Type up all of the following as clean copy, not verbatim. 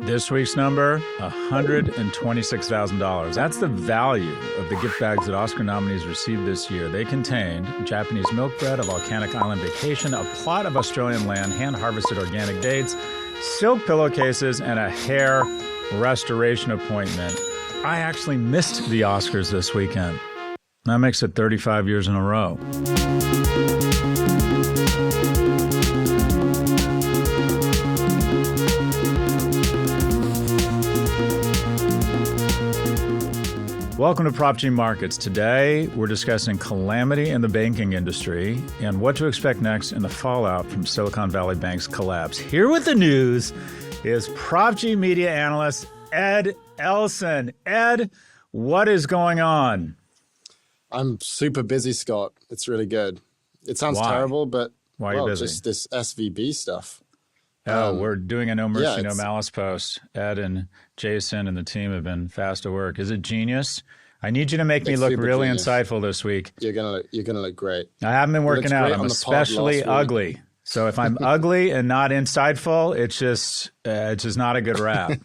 This week's number, $126,000. That's the value of the gift bags that Oscar nominees received this year. They contained Japanese milk bread, a volcanic island vacation, a plot of Australian land, hand-harvested organic dates, silk pillowcases, and a hair restoration appointment. I actually missed the Oscars this weekend. That makes it 35 years in a row. Welcome to Prof G Markets. Today, we're discussing calamity in the banking industry and what to expect next in the fallout from Silicon Valley Bank's collapse. Here with the news is Prof G media analyst Ed Elson. Ed, what is going on? I'm super busy, Scott. It's really good. It sounds terrible, but Why are you busy? Just this SVB stuff. We're doing a no mercy, no malice post. Ed and Jason and the team have been fast at work. Is it genius? I need you to make me look really insightful this week. You're gonna look great. I haven't been working out. I'm especially ugly. So if I'm ugly and not insightful, it's just not a good rap.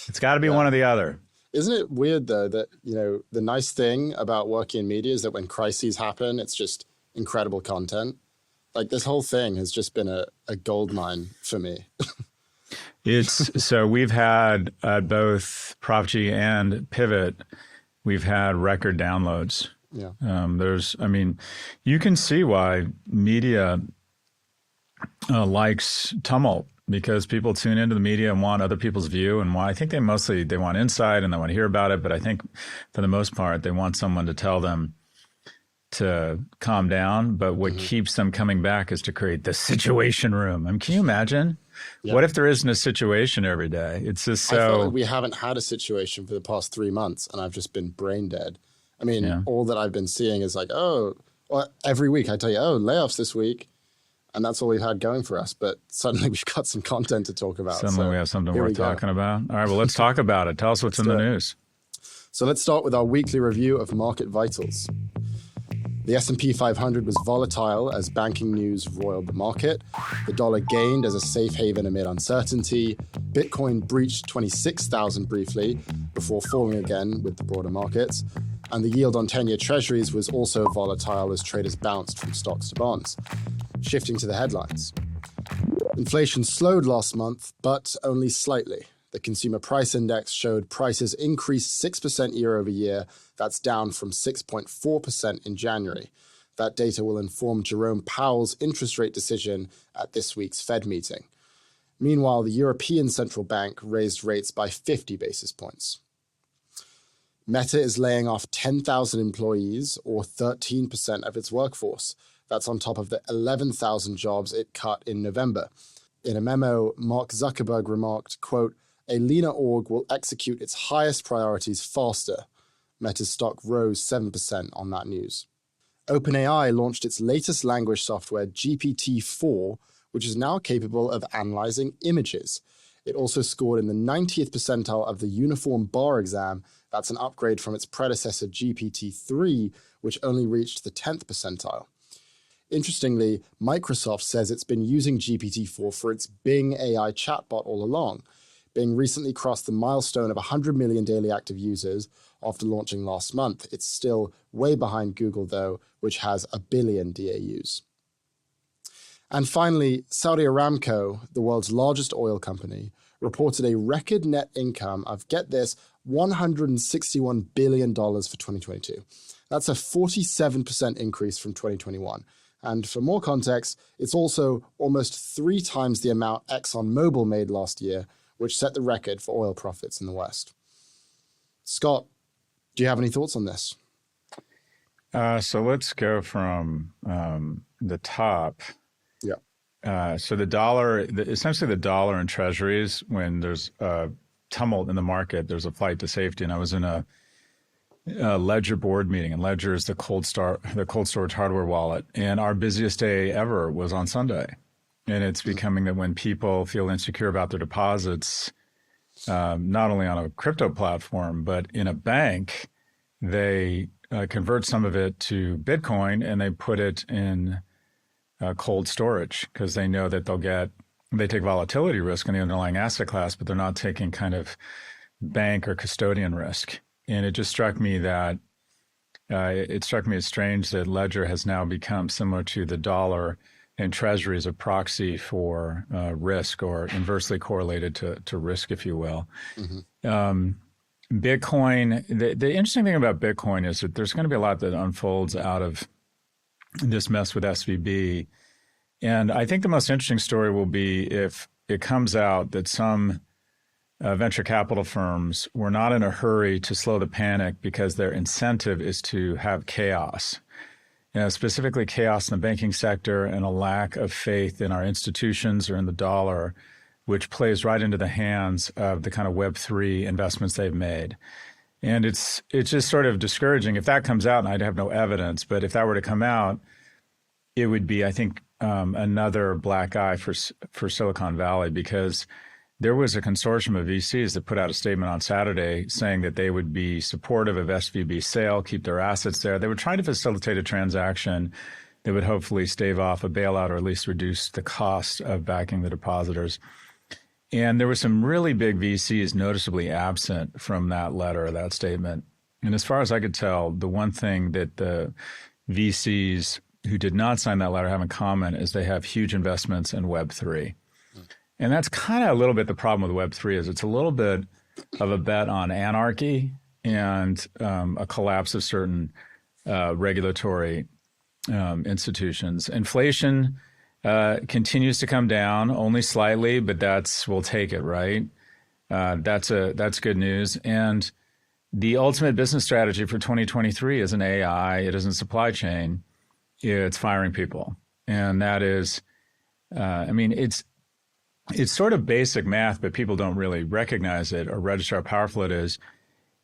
It's got to be one or the other. Isn't it weird though that the nice thing about working in media is that when crises happen, it's just incredible content. Like this whole thing has just been a goldmine for me. So we've had both Prof G and Pivot, we've had record downloads. Yeah. You can see why media likes tumult, because people tune into the media and want other people's view, and why I think they want insight and they want to hear about it. But I think for the most part, they want someone to tell them to calm down. But what keeps them coming back is to create the situation room. I mean, can you imagine? Yeah. What if there isn't a situation every day? It's just so. I feel like we haven't had a situation for the past 3 months, and I've just been brain dead. I mean, all that I've been seeing is like, every week I tell you, layoffs this week. And that's all we've had going for us. But suddenly we've got some content to talk about. Suddenly we have something worth talking about. All right, well, let's talk about it. Tell us what's in the news. So let's start with our weekly review of market vitals. The S&P 500 was volatile as banking news roiled the market. The dollar gained as a safe haven amid uncertainty. Bitcoin breached 26,000 briefly before falling again with the broader markets. And the yield on 10-year treasuries was also volatile as traders bounced from stocks to bonds. Shifting to the headlines. Inflation slowed last month, but only slightly. The Consumer Price Index showed prices increased 6% year over year. That's down from 6.4% in January. That data will inform Jerome Powell's interest rate decision at this week's Fed meeting. Meanwhile, the European Central Bank raised rates by 50 basis points. Meta is laying off 10,000 employees, or 13% of its workforce. That's on top of the 11,000 jobs it cut in November. In a memo, Mark Zuckerberg remarked, quote, "A leaner org will execute its highest priorities faster." Meta's stock rose 7% on that news. OpenAI launched its latest language software, GPT-4, which is now capable of analyzing images. It also scored in the 90th percentile of the Uniform Bar exam. That's an upgrade from its predecessor, GPT-3, which only reached the 10th percentile. Interestingly, Microsoft says it's been using GPT-4 for its Bing AI chatbot all along. Bing recently crossed the milestone of 100 million daily active users after launching last month. It's still way behind Google, though, which has 1 billion DAUs. And finally, Saudi Aramco, the world's largest oil company, reported a record net income of, get this, $161 billion for 2022. That's a 47% increase from 2021. And for more context, it's also almost 3 times the amount ExxonMobil made last year, which set the record for oil profits in the West. Scott, do you have any thoughts on this? So let's go from the top. Yeah. So essentially the dollar and treasuries, when there's a tumult in the market, there's a flight to safety. And I was in a Ledger board meeting, and Ledger is the cold storage hardware wallet. And our busiest day ever was on Sunday. And it's becoming that when people feel insecure about their deposits, not only on a crypto platform, but in a bank, they convert some of it to Bitcoin and they put it in cold storage because they know that they'll get they take volatility risk in the underlying asset class, but they're not taking kind of bank or custodian risk. And it just struck me that it struck me as strange that Ledger has now become similar to the dollar and treasury as a proxy for risk, or inversely correlated to risk, if you will. Bitcoin, the interesting thing about Bitcoin is that there's going to be a lot that unfolds out of this mess with SVB. And I think the most interesting story will be if it comes out that some venture capital firms were not in a hurry to slow the panic because their incentive is to have chaos. Specifically chaos in the banking sector and a lack of faith in our institutions or in the dollar, which plays right into the hands of the kind of Web3 investments they've made. And it's just sort of discouraging if that comes out, and I'd have no evidence, but if that were to come out, it would be, I think, another black eye for Silicon Valley, because there was a consortium of VCs that put out a statement on Saturday saying that they would be supportive of SVB's sale, keep their assets there. They were trying to facilitate a transaction that would hopefully stave off a bailout, or at least reduce the cost of backing the depositors. And there were some really big VCs noticeably absent from that letter, that statement. And as far as I could tell, the one thing that the VCs who did not sign that letter have in common is they have huge investments in Web3. And that's kind of a little bit the problem with Web3, is it's a little bit of a bet on anarchy and a collapse of certain regulatory institutions. Inflation continues to come down, only slightly, but we'll take it, right? That's good news. And the ultimate business strategy for 2023 isn't AI, it isn't supply chain, it's firing people. And that is, it's sort of basic math, but people don't really recognize it or register how powerful it is.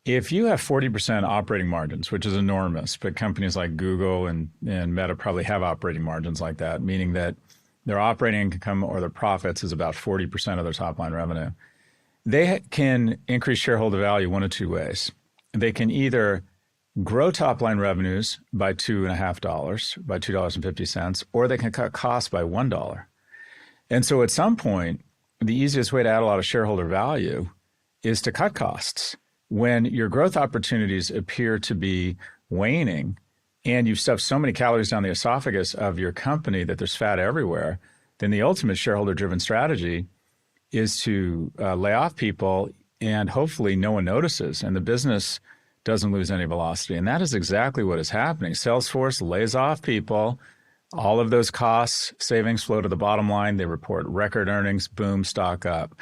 If you have 40% operating margins, which is enormous, but companies like Google and Meta probably have operating margins like that, meaning that their operating income or their profits is about 40% of their top line revenue. They can increase shareholder value one of two ways. They can either grow top line revenues by $2.50, by $2.50, or they can cut costs by $1. And so at some point, the easiest way to add a lot of shareholder value is to cut costs. When your growth opportunities appear to be waning and you've stuffed so many calories down the esophagus of your company that there's fat everywhere, then the ultimate shareholder-driven strategy is to lay off people, and hopefully no one notices and the business doesn't lose any velocity. And that is exactly what is happening. Salesforce lays off people. All of those costs, savings flow to the bottom line. They report record earnings, boom, stock up.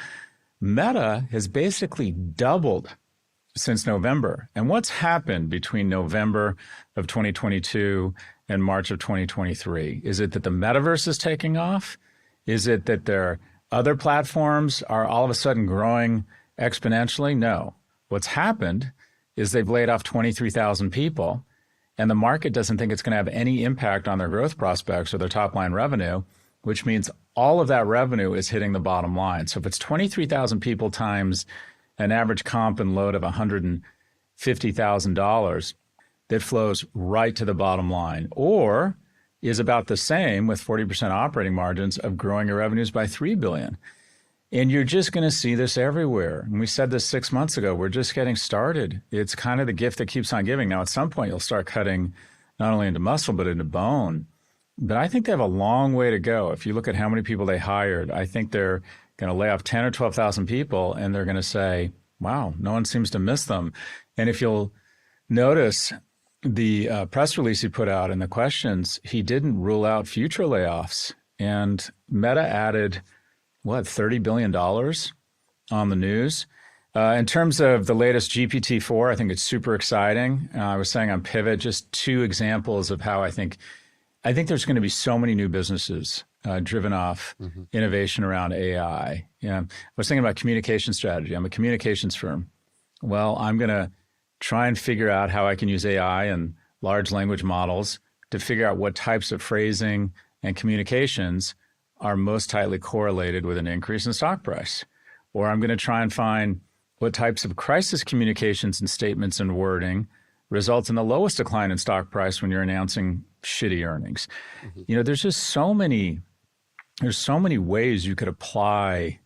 Meta has basically doubled since November. And what's happened between November of 2022 and March of 2023? Is it that the metaverse is taking off? Is it that their other platforms are all of a sudden growing exponentially? No. What's happened is they've laid off 23,000 people, and the market doesn't think it's going to have any impact on their growth prospects or their top line revenue, which means all of that revenue is hitting the bottom line. So if it's 23,000 people times an average comp and load of $150,000, that flows right to the bottom line, or is about the same with 40% operating margins of growing your revenues by $3 billion. And you're just going to see this everywhere. And we said this 6 months ago, we're just getting started. It's kind of the gift that keeps on giving. Now, at some point, you'll start cutting not only into muscle, but into bone. But I think they have a long way to go. If you look at how many people they hired, I think they're going to lay off 10 or 12,000 people, and they're going to say, wow, no one seems to miss them. And if you'll notice the press release he put out and the questions, he didn't rule out future layoffs. And Meta added, $30 billion on the news. In terms of the latest GPT-4, I think it's super exciting. I was saying on Pivot, just two examples of how I think there's going to be so many new businesses driven off innovation around AI. I was thinking about communication strategy. I'm a communications firm. Well, I'm going to try and figure out how I can use AI and large language models to figure out what types of phrasing and communications are most tightly correlated with an increase in stock price. Or I'm going to try and find what types of crisis communications and statements and wording results in the lowest decline in stock price when you're announcing shitty earnings. There's just so many there's so many ways you could apply.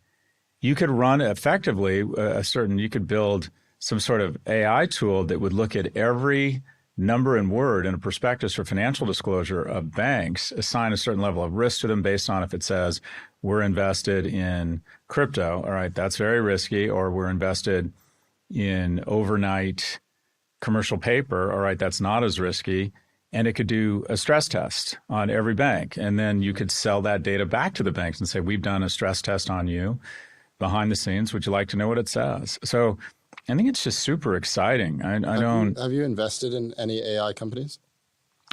You could run effectively you could build some sort of AI tool that would look at every number and word in a prospectus for financial disclosure of banks, assign a certain level of risk to them based on if it says we're invested in crypto, all right, that's very risky, or we're invested in overnight commercial paper, all right, that's not as risky. And it could do a stress test on every bank. And then you could sell that data back to the banks and say, we've done a stress test on you behind the scenes. Would you like to know what it says? So I think it's just super exciting. Have you invested in any AI companies?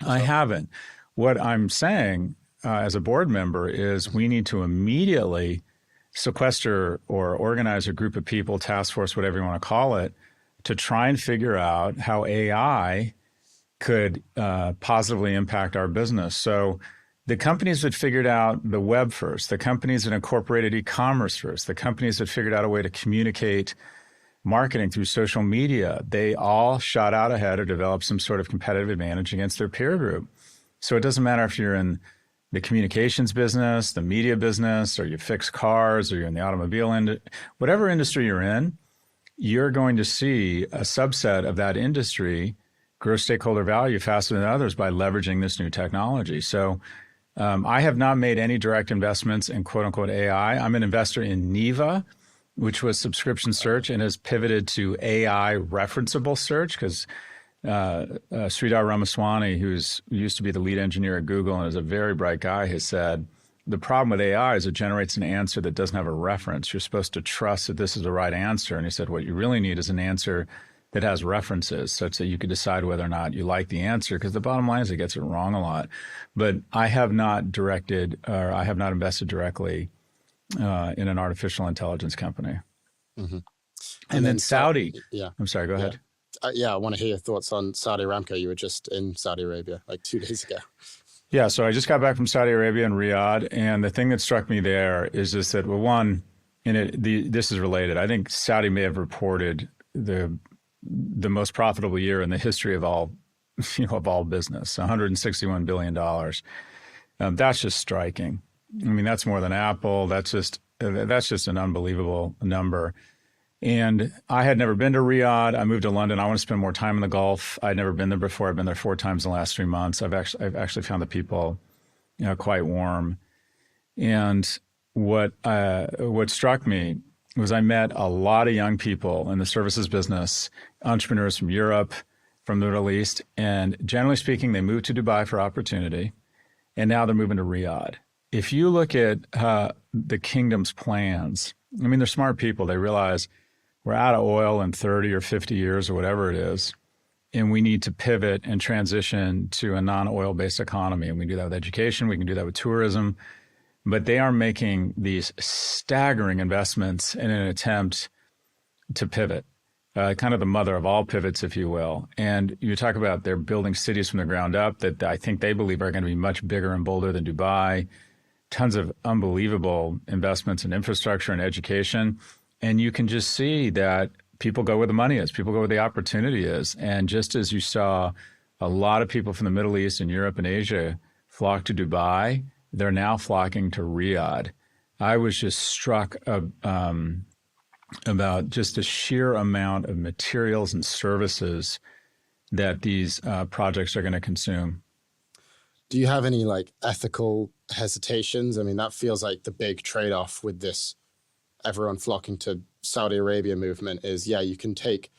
I haven't. What I'm saying as a board member is we need to immediately sequester or organize a group of people, task force, whatever you want to call it, to try and figure out how AI could positively impact our business. So the companies that figured out the web first, the companies that incorporated e-commerce first, the companies that figured out a way to communicate marketing through social media, they all shot out ahead or developed some sort of competitive advantage against their peer group. So it doesn't matter if you're in the communications business, the media business, or you fix cars, or you're in the automobile industry, whatever industry you're in, you're going to see a subset of that industry grow stakeholder value faster than others by leveraging this new technology. So I have not made any direct investments in quote unquote AI. I'm an investor in Neva, which was subscription search and has pivoted to AI referenceable search because Sridhar Ramaswamy, who used to be the lead engineer at Google and is a very bright guy, has said, the problem with AI is it generates an answer that doesn't have a reference. You're supposed to trust that this is the right answer. And he said, what you really need is an answer that has references such that you could decide whether or not you like the answer, because the bottom line is it gets it wrong a lot. But I have not invested directly in an artificial intelligence company. Mm-hmm. And then Saudi. Yeah. I'm sorry, go ahead. I want to hear your thoughts on Saudi Aramco. You were just in Saudi Arabia like 2 days ago. Yeah, so I just got back from Saudi Arabia and Riyadh, and the thing that struck me there is just that, well, one, this is related. I think Saudi may have reported the most profitable year in the history of all, of all business, $161 billion. That's just striking. I mean, that's more than Apple. That's just an unbelievable number. And I had never been to Riyadh. I moved to London. I want to spend more time in the Gulf. I'd never been there before. I've been there 4 times in the last 3 months. I've actually found the people, quite warm. And what struck me was I met a lot of young people in the services business, entrepreneurs from Europe, from the Middle East, and generally speaking, they moved to Dubai for opportunity, and now they're moving to Riyadh. If you look at the kingdom's plans, I mean, they're smart people. They realize we're out of oil in 30 or 50 years or whatever it is, and we need to pivot and transition to a non-oil-based economy. And we can do that with education. We can do that with tourism. But they are making these staggering investments in an attempt to pivot, kind of the mother of all pivots, if you will. And you talk about they're building cities from the ground up that I think they believe are going to be much bigger and bolder than Dubai. Tons of unbelievable investments in infrastructure and education. And you can just see that people go where the money is. People go where the opportunity is. And just as you saw a lot of people from the Middle East and Europe and Asia flock to Dubai, they're now flocking to Riyadh. I was just struck about just the sheer amount of materials and services that these projects are going to consume. Do you have any ethical hesitations? I mean, that feels like the big trade-off with this everyone flocking to Saudi Arabia movement is, you can take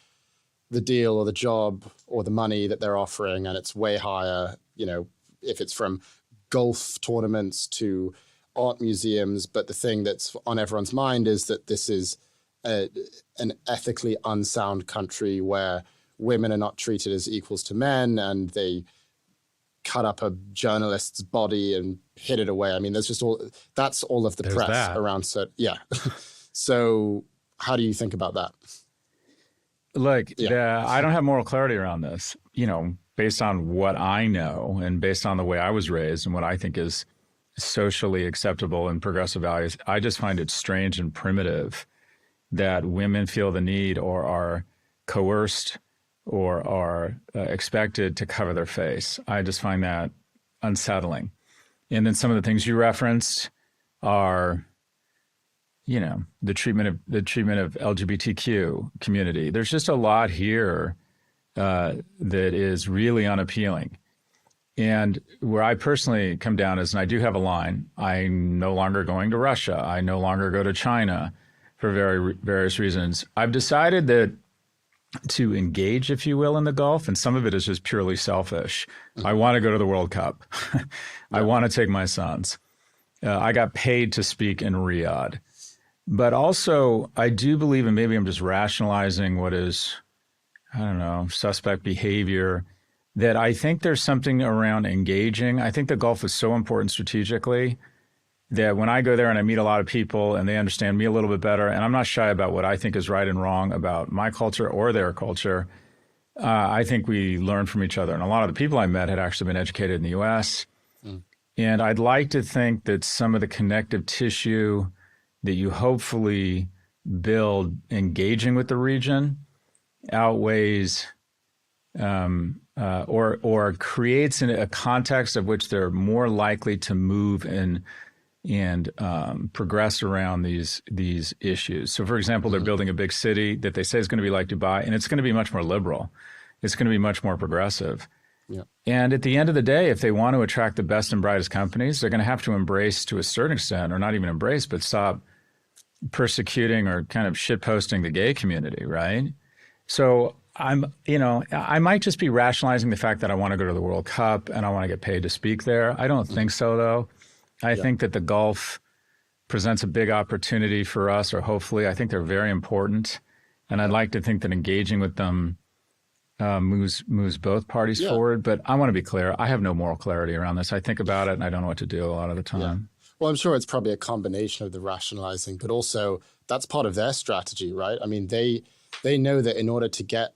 the deal or the job or the money that they're offering and it's way higher, if it's from golf tournaments to art museums. But the thing that's on everyone's mind is that this is an ethically unsound country where women are not treated as equals to men, and they cut up a journalist's body and hid it away. I mean, that's all of the press around. So, yeah. So how do you think about that? Look, I don't have moral clarity around this, based on what I know and based on the way I was raised and what I think is socially acceptable and progressive values. I just find it strange and primitive that women feel the need or are coerced or are expected to cover their face. I just find that unsettling. And then some of the things you referenced, are, the treatment of LGBTQ community. There's just a lot here that is really unappealing. And where I personally come down is, and I do have a line, I'm no longer going to Russia. I no longer go to China for various reasons. I've decided that to engage, if you will, in the Gulf, and some of it is just purely selfish. I want to go to the World Cup. I want to take my sons. I got paid to speak in Riyadh. But also, I do believe, and maybe I'm just rationalizing what is, suspect behavior, that I think there's something around engaging. I think the Gulf is so important strategically that when I go there and I meet a lot of people and they understand me a little bit better, and I'm not shy about what I think is right and wrong about my culture or their culture, I think we learn from each other. And a lot of the people I met had actually been educated in the U.S. And I'd like to think that some of the connective tissue that you hopefully build engaging with the region outweighs or creates a context of which they're more likely to move and progress around these issues. So, for example, they're building a big city that they say is going to be like Dubai, and it's going to be much more liberal. It's going to be much more progressive. Yeah. And at the end of the day, if they want to attract the best and brightest companies, they're going to have to embrace, to a certain extent, or not even embrace, but stop persecuting or kind of shitposting the gay community, right? So I might just be rationalizing the fact that I want to go to the World Cup and I want to get paid to speak there. I don't think so, though. I think that the Gulf presents a big opportunity for us, or hopefully. I think they're very important. And I'd like to think that engaging with them moves both parties forward. But I want to be clear. I have no moral clarity around this. I think about it and I don't know what to do a lot of the time. Yeah. Well, I'm sure it's probably a combination of the rationalizing, but also that's part of their strategy, right? I mean, they know that in order to get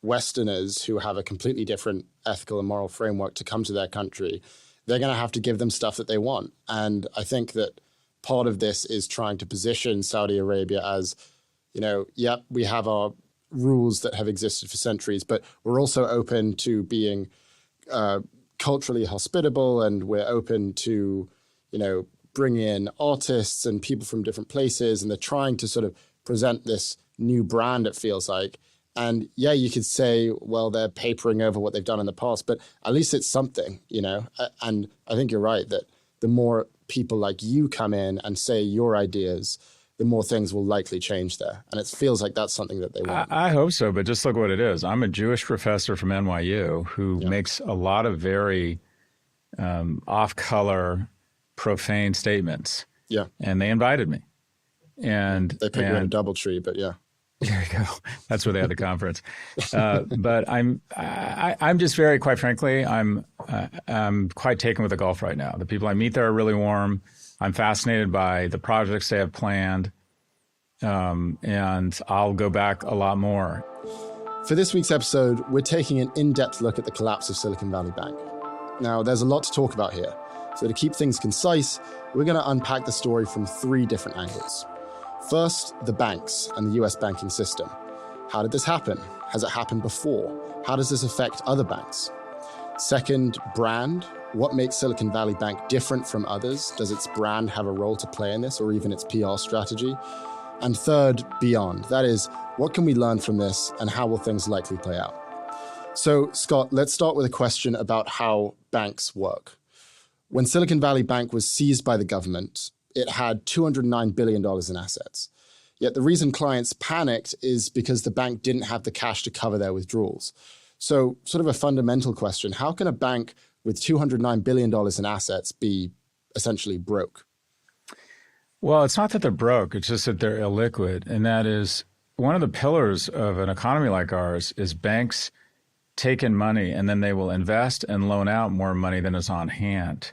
Westerners who have a completely different ethical and moral framework to come to their country, they're going to have to give them stuff that they want. And I think that part of this is trying to position Saudi Arabia as, we have our rules that have existed for centuries, but we're also open to being culturally hospitable, and we're open to, bring in artists and people from different places. And they're trying to sort of present this new brand, it feels like. And you could say, well, they're papering over what they've done in the past, but at least it's something, And I think you're right that the more people like you come in and say your ideas, the more things will likely change there. And it feels like that's something that they want. I hope so, but just look what it is. I'm a Jewish professor from NYU who makes a lot of very off-color, profane statements. Yeah. And they invited me. And they put you in a DoubleTree, but yeah. There you go. That's where they had the conference. But I'm just very, quite frankly, I'm quite taken with the Gulf right now. The people I meet there are really warm. I'm fascinated by the projects they have planned, and I'll go back a lot more. For this week's episode, we're taking an in-depth look at the collapse of Silicon Valley Bank. Now, there's a lot to talk about here. So to keep things concise, we're going to unpack the story from 3 different angles. First, the banks and the US banking system. How did this happen? Has it happened before? How does this affect other banks? Second, brand. What makes Silicon Valley Bank different from others? Does its brand have a role to play in this, or even its PR strategy? And third, beyond. That is, what can we learn from this, and how will things likely play out? So, Scott, let's start with a question about how banks work. When Silicon Valley Bank was seized by the government, it had $209 billion in assets. Yet the reason clients panicked is because the bank didn't have the cash to cover their withdrawals. So sort of a fundamental question, how can a bank with $209 billion in assets be essentially broke? Well, it's not that they're broke, it's just that they're illiquid. And that is one of the pillars of an economy like ours is banks take in money and then they will invest and loan out more money than is on hand.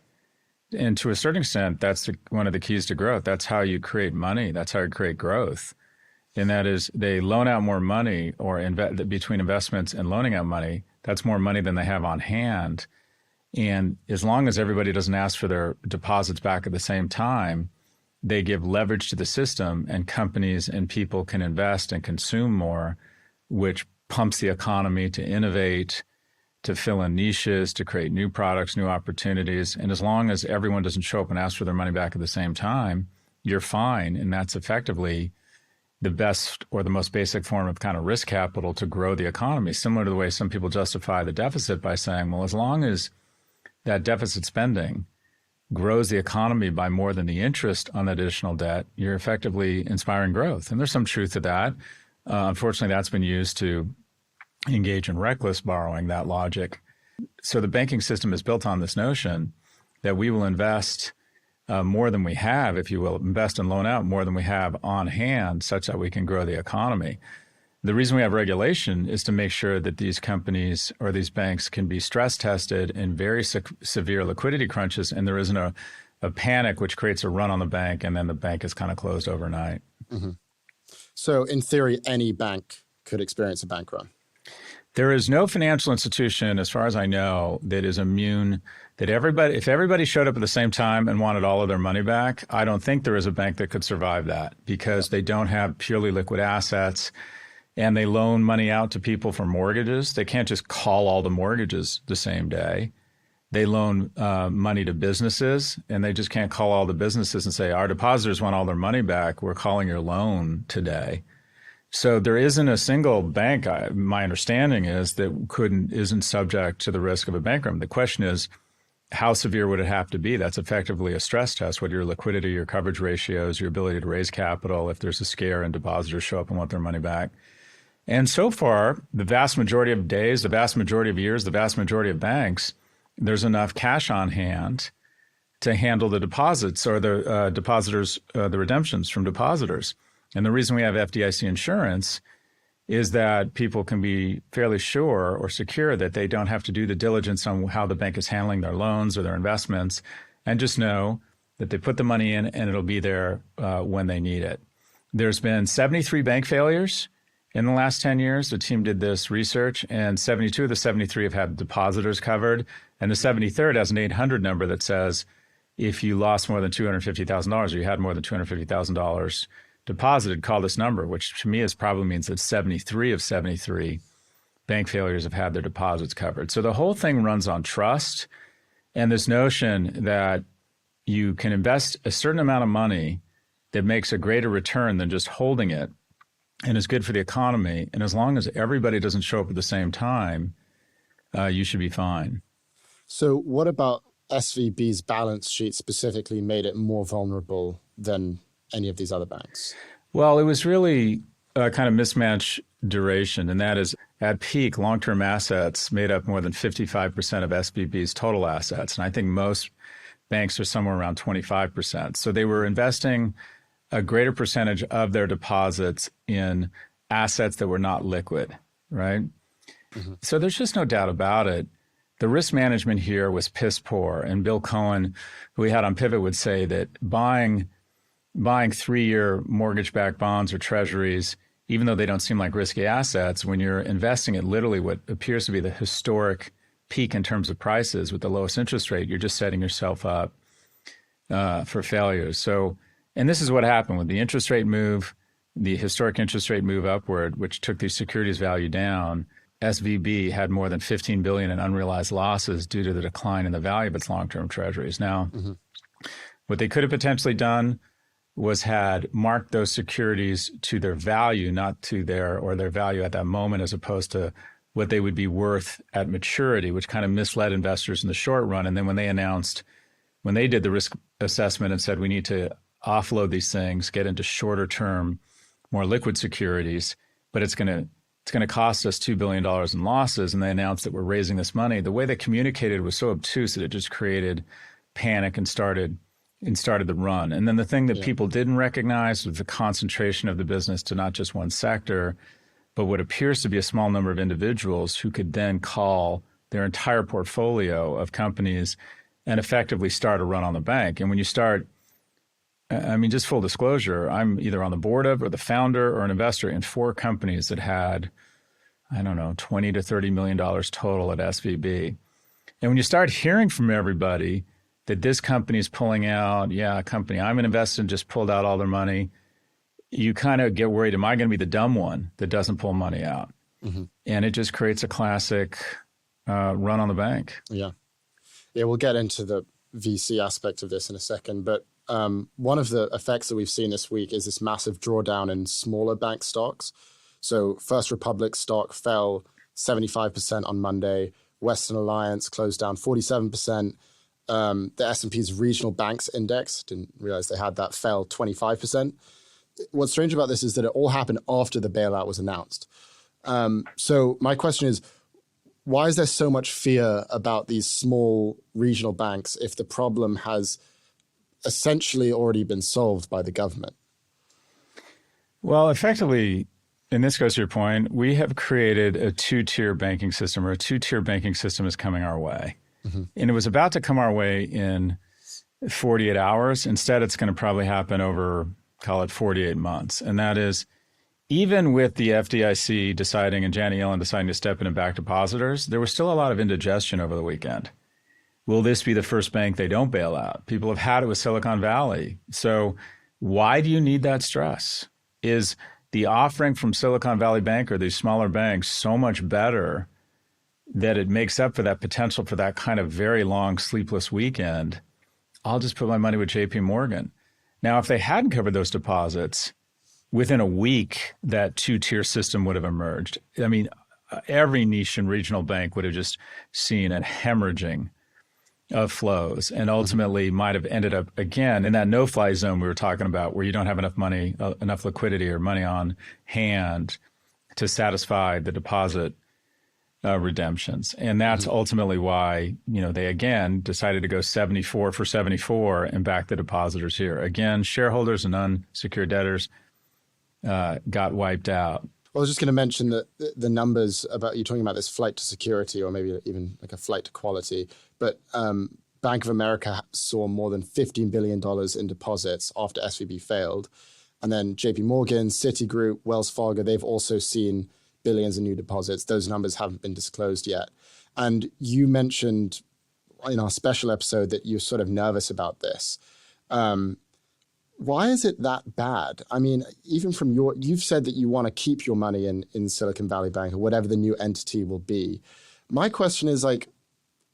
And to a certain extent, that's one of the keys to growth. That's how you create money. That's how you create growth. And that is they loan out more money, or between investments and loaning out money, that's more money than they have on hand. And as long as everybody doesn't ask for their deposits back at the same time, they give leverage to the system, and companies and people can invest and consume more, which pumps the economy to innovate, to fill in niches, to create new products, new opportunities. And as long as everyone doesn't show up and ask for their money back at the same time, you're fine. And that's effectively the best or the most basic form of kind of risk capital to grow the economy, similar to the way some people justify the deficit by saying, well, as long as that deficit spending grows the economy by more than the interest on that additional debt, you're effectively inspiring growth. And there's some truth to that. Unfortunately, that's been used to engage in reckless borrowing, that logic. So the banking system is built on this notion that we will invest more than we have, if you will, invest and loan out more than we have on hand such that we can grow the economy. The reason we have regulation is to make sure that these companies or these banks can be stress tested in very severe liquidity crunches, and there isn't a panic which creates a run on the bank, and then the bank is kind of closed overnight. Mm-hmm. So in theory, any bank could experience a bank run. There is no financial institution, as far as I know, that is immune, that if everybody showed up at the same time and wanted all of their money back, I don't think there is a bank that could survive that, because they don't have purely liquid assets. And they loan money out to people for mortgages. They can't just call all the mortgages the same day. They loan money to businesses, and they just can't call all the businesses and say, our depositors want all their money back. We're calling your loan today. So there isn't a single bank, my understanding is, that isn't subject to the risk of a bank run. The question is, how severe would it have to be? That's effectively a stress test. What your liquidity, your coverage ratios, your ability to raise capital, if there's a scare and depositors show up and want their money back. And so far, the vast majority of days, the vast majority of years, the vast majority of banks, there's enough cash on hand to handle the deposits or the depositors, the redemptions from depositors. And the reason we have FDIC insurance is that people can be fairly sure or secure that they don't have to do the diligence on how the bank is handling their loans or their investments, and just know that they put the money in and it'll be there when they need it. There's been 73 bank failures in the last 10 years. The team did this research, and 72 of the 73 have had depositors covered. And the 73rd has an 800 number that says if you lost more than $250,000 or you had more than $250,000 deposited, call this number, which to me probably means that 73 of 73 bank failures have had their deposits covered. So the whole thing runs on trust and this notion that you can invest a certain amount of money that makes a greater return than just holding it, and is good for the economy. And as long as everybody doesn't show up at the same time, you should be fine. So what about SVB's balance sheet specifically made it more vulnerable than any of these other banks? Well, it was really kind of mismatched duration. And that is, at peak, long-term assets made up more than 55% of SVB's total assets. And I think most banks are somewhere around 25%. So they were investing a greater percentage of their deposits in assets that were not liquid, right? Mm-hmm. So there's just no doubt about it. The risk management here was piss poor. And Bill Cohen, who we had on Pivot, would say that buying 3-year mortgage-backed bonds or treasuries, even though they don't seem like risky assets, when you're investing at literally what appears to be the historic peak in terms of prices with the lowest interest rate, you're just setting yourself up for failures. So, and this is what happened with the interest rate move, the historic interest rate move upward, which took the securities value down. SVB had more than $15 billion in unrealized losses due to the decline in the value of its long-term treasuries. Now, what they could have potentially done was had marked those securities to their value, not to their value at that moment, as opposed to what they would be worth at maturity, which kind of misled investors in the short run. And then when they did the risk assessment and said, we need to offload these things, get into shorter term, more liquid securities, but it's going to cost us $2 billion in losses. And they announced that we're raising this money. The way they communicated was so obtuse that it just created panic and started the run. And then the thing that people didn't recognize was the concentration of the business to not just one sector, but what appears to be a small number of individuals who could then call their entire portfolio of companies and effectively start a run on the bank. And when you start, I mean, just full disclosure, I'm either on the board of or the founder or an investor in 4 companies that had, I don't know, $20 to $30 million total at SVB. And when you start hearing from everybody that this company is pulling out, a company I'm an investor in just pulled out all their money, you kind of get worried, am I going to be the dumb one that doesn't pull money out? And it just creates a classic run on the bank. Yeah. Yeah, we'll get into the VC aspect of this in a second. But one of the effects that we've seen this week is this massive drawdown in smaller bank stocks. So First Republic stock fell 75% on Monday. Western Alliance closed down 47%. The S&P's regional banks index, didn't realize they had that, fell 25%. What's strange about this is that it all happened after the bailout was announced. So my question is, why is there so much fear about these small regional banks if the problem has essentially already been solved by the government? Well, effectively, and this goes to your point, we have created a two-tier banking system, or a two-tier banking system is coming our way. Mm-hmm. And it was about to come our way in 48 hours. Instead, it's going to probably happen over, call it 48 months. And that is, even with the FDIC deciding and Janet Yellen deciding to step in and back depositors, there was still a lot of indigestion over the weekend. Will this be the first bank they don't bail out? People have had it with Silicon Valley. So why do you need that stress? Is the offering from Silicon Valley Bank or these smaller banks so much better that it makes up for that potential for that kind of very long sleepless weekend? I'll just put my money with JP Morgan. Now, if they hadn't covered those deposits, within a week, that two-tier system would have emerged. I mean, every niche and regional bank would have just seen a hemorrhaging of flows and ultimately might have ended up, again, in that no-fly zone we were talking about, where you don't have enough money, enough liquidity or money on hand to satisfy the deposit redemptions. And that's ultimately why, they again decided to go 74 for 74 and back the depositors here. Again, shareholders and unsecured debtors got wiped out. I was just going to mention that the numbers about you talking about this flight to security, or maybe even like a flight to quality, but Bank of America saw more than $15 billion in deposits after SVB failed. And then JP Morgan, Citigroup, Wells Fargo, they've also seen billions in new deposits. Those numbers haven't been disclosed yet. And you mentioned in our special episode that you're sort of nervous about this. Why is it that bad? I mean, even from you've said that you want to keep your money in Silicon Valley Bank or whatever the new entity will be. My question is,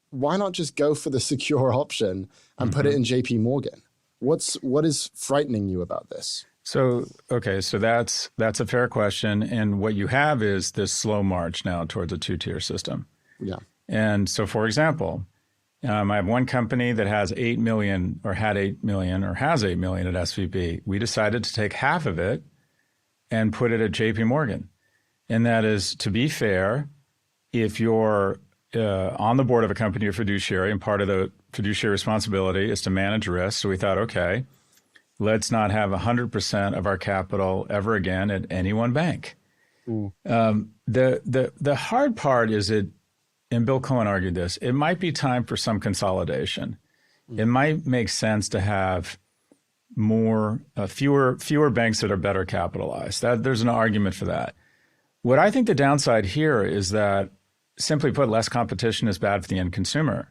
why not just go for the secure option and put it in JP Morgan? What is frightening you about this? So that's a fair question. And what you have is this slow march now towards a two-tier system. Yeah. And so, for example, I have one company that has 8 million or had 8 million or has 8 million at SVB. We decided to take half of it and put it at JP Morgan. And that is, to be fair, if you're on the board of a company or fiduciary, and part of the fiduciary responsibility is to manage risk. So we thought, okay, let's not have 100% of our capital ever again at any one bank. The hard part is and Bill Cohen argued this, it might be time for some consolidation. It might make sense to have fewer banks that are better capitalized. There's an argument for that. What I think the downside here is that, simply put, less competition is bad for the end consumer.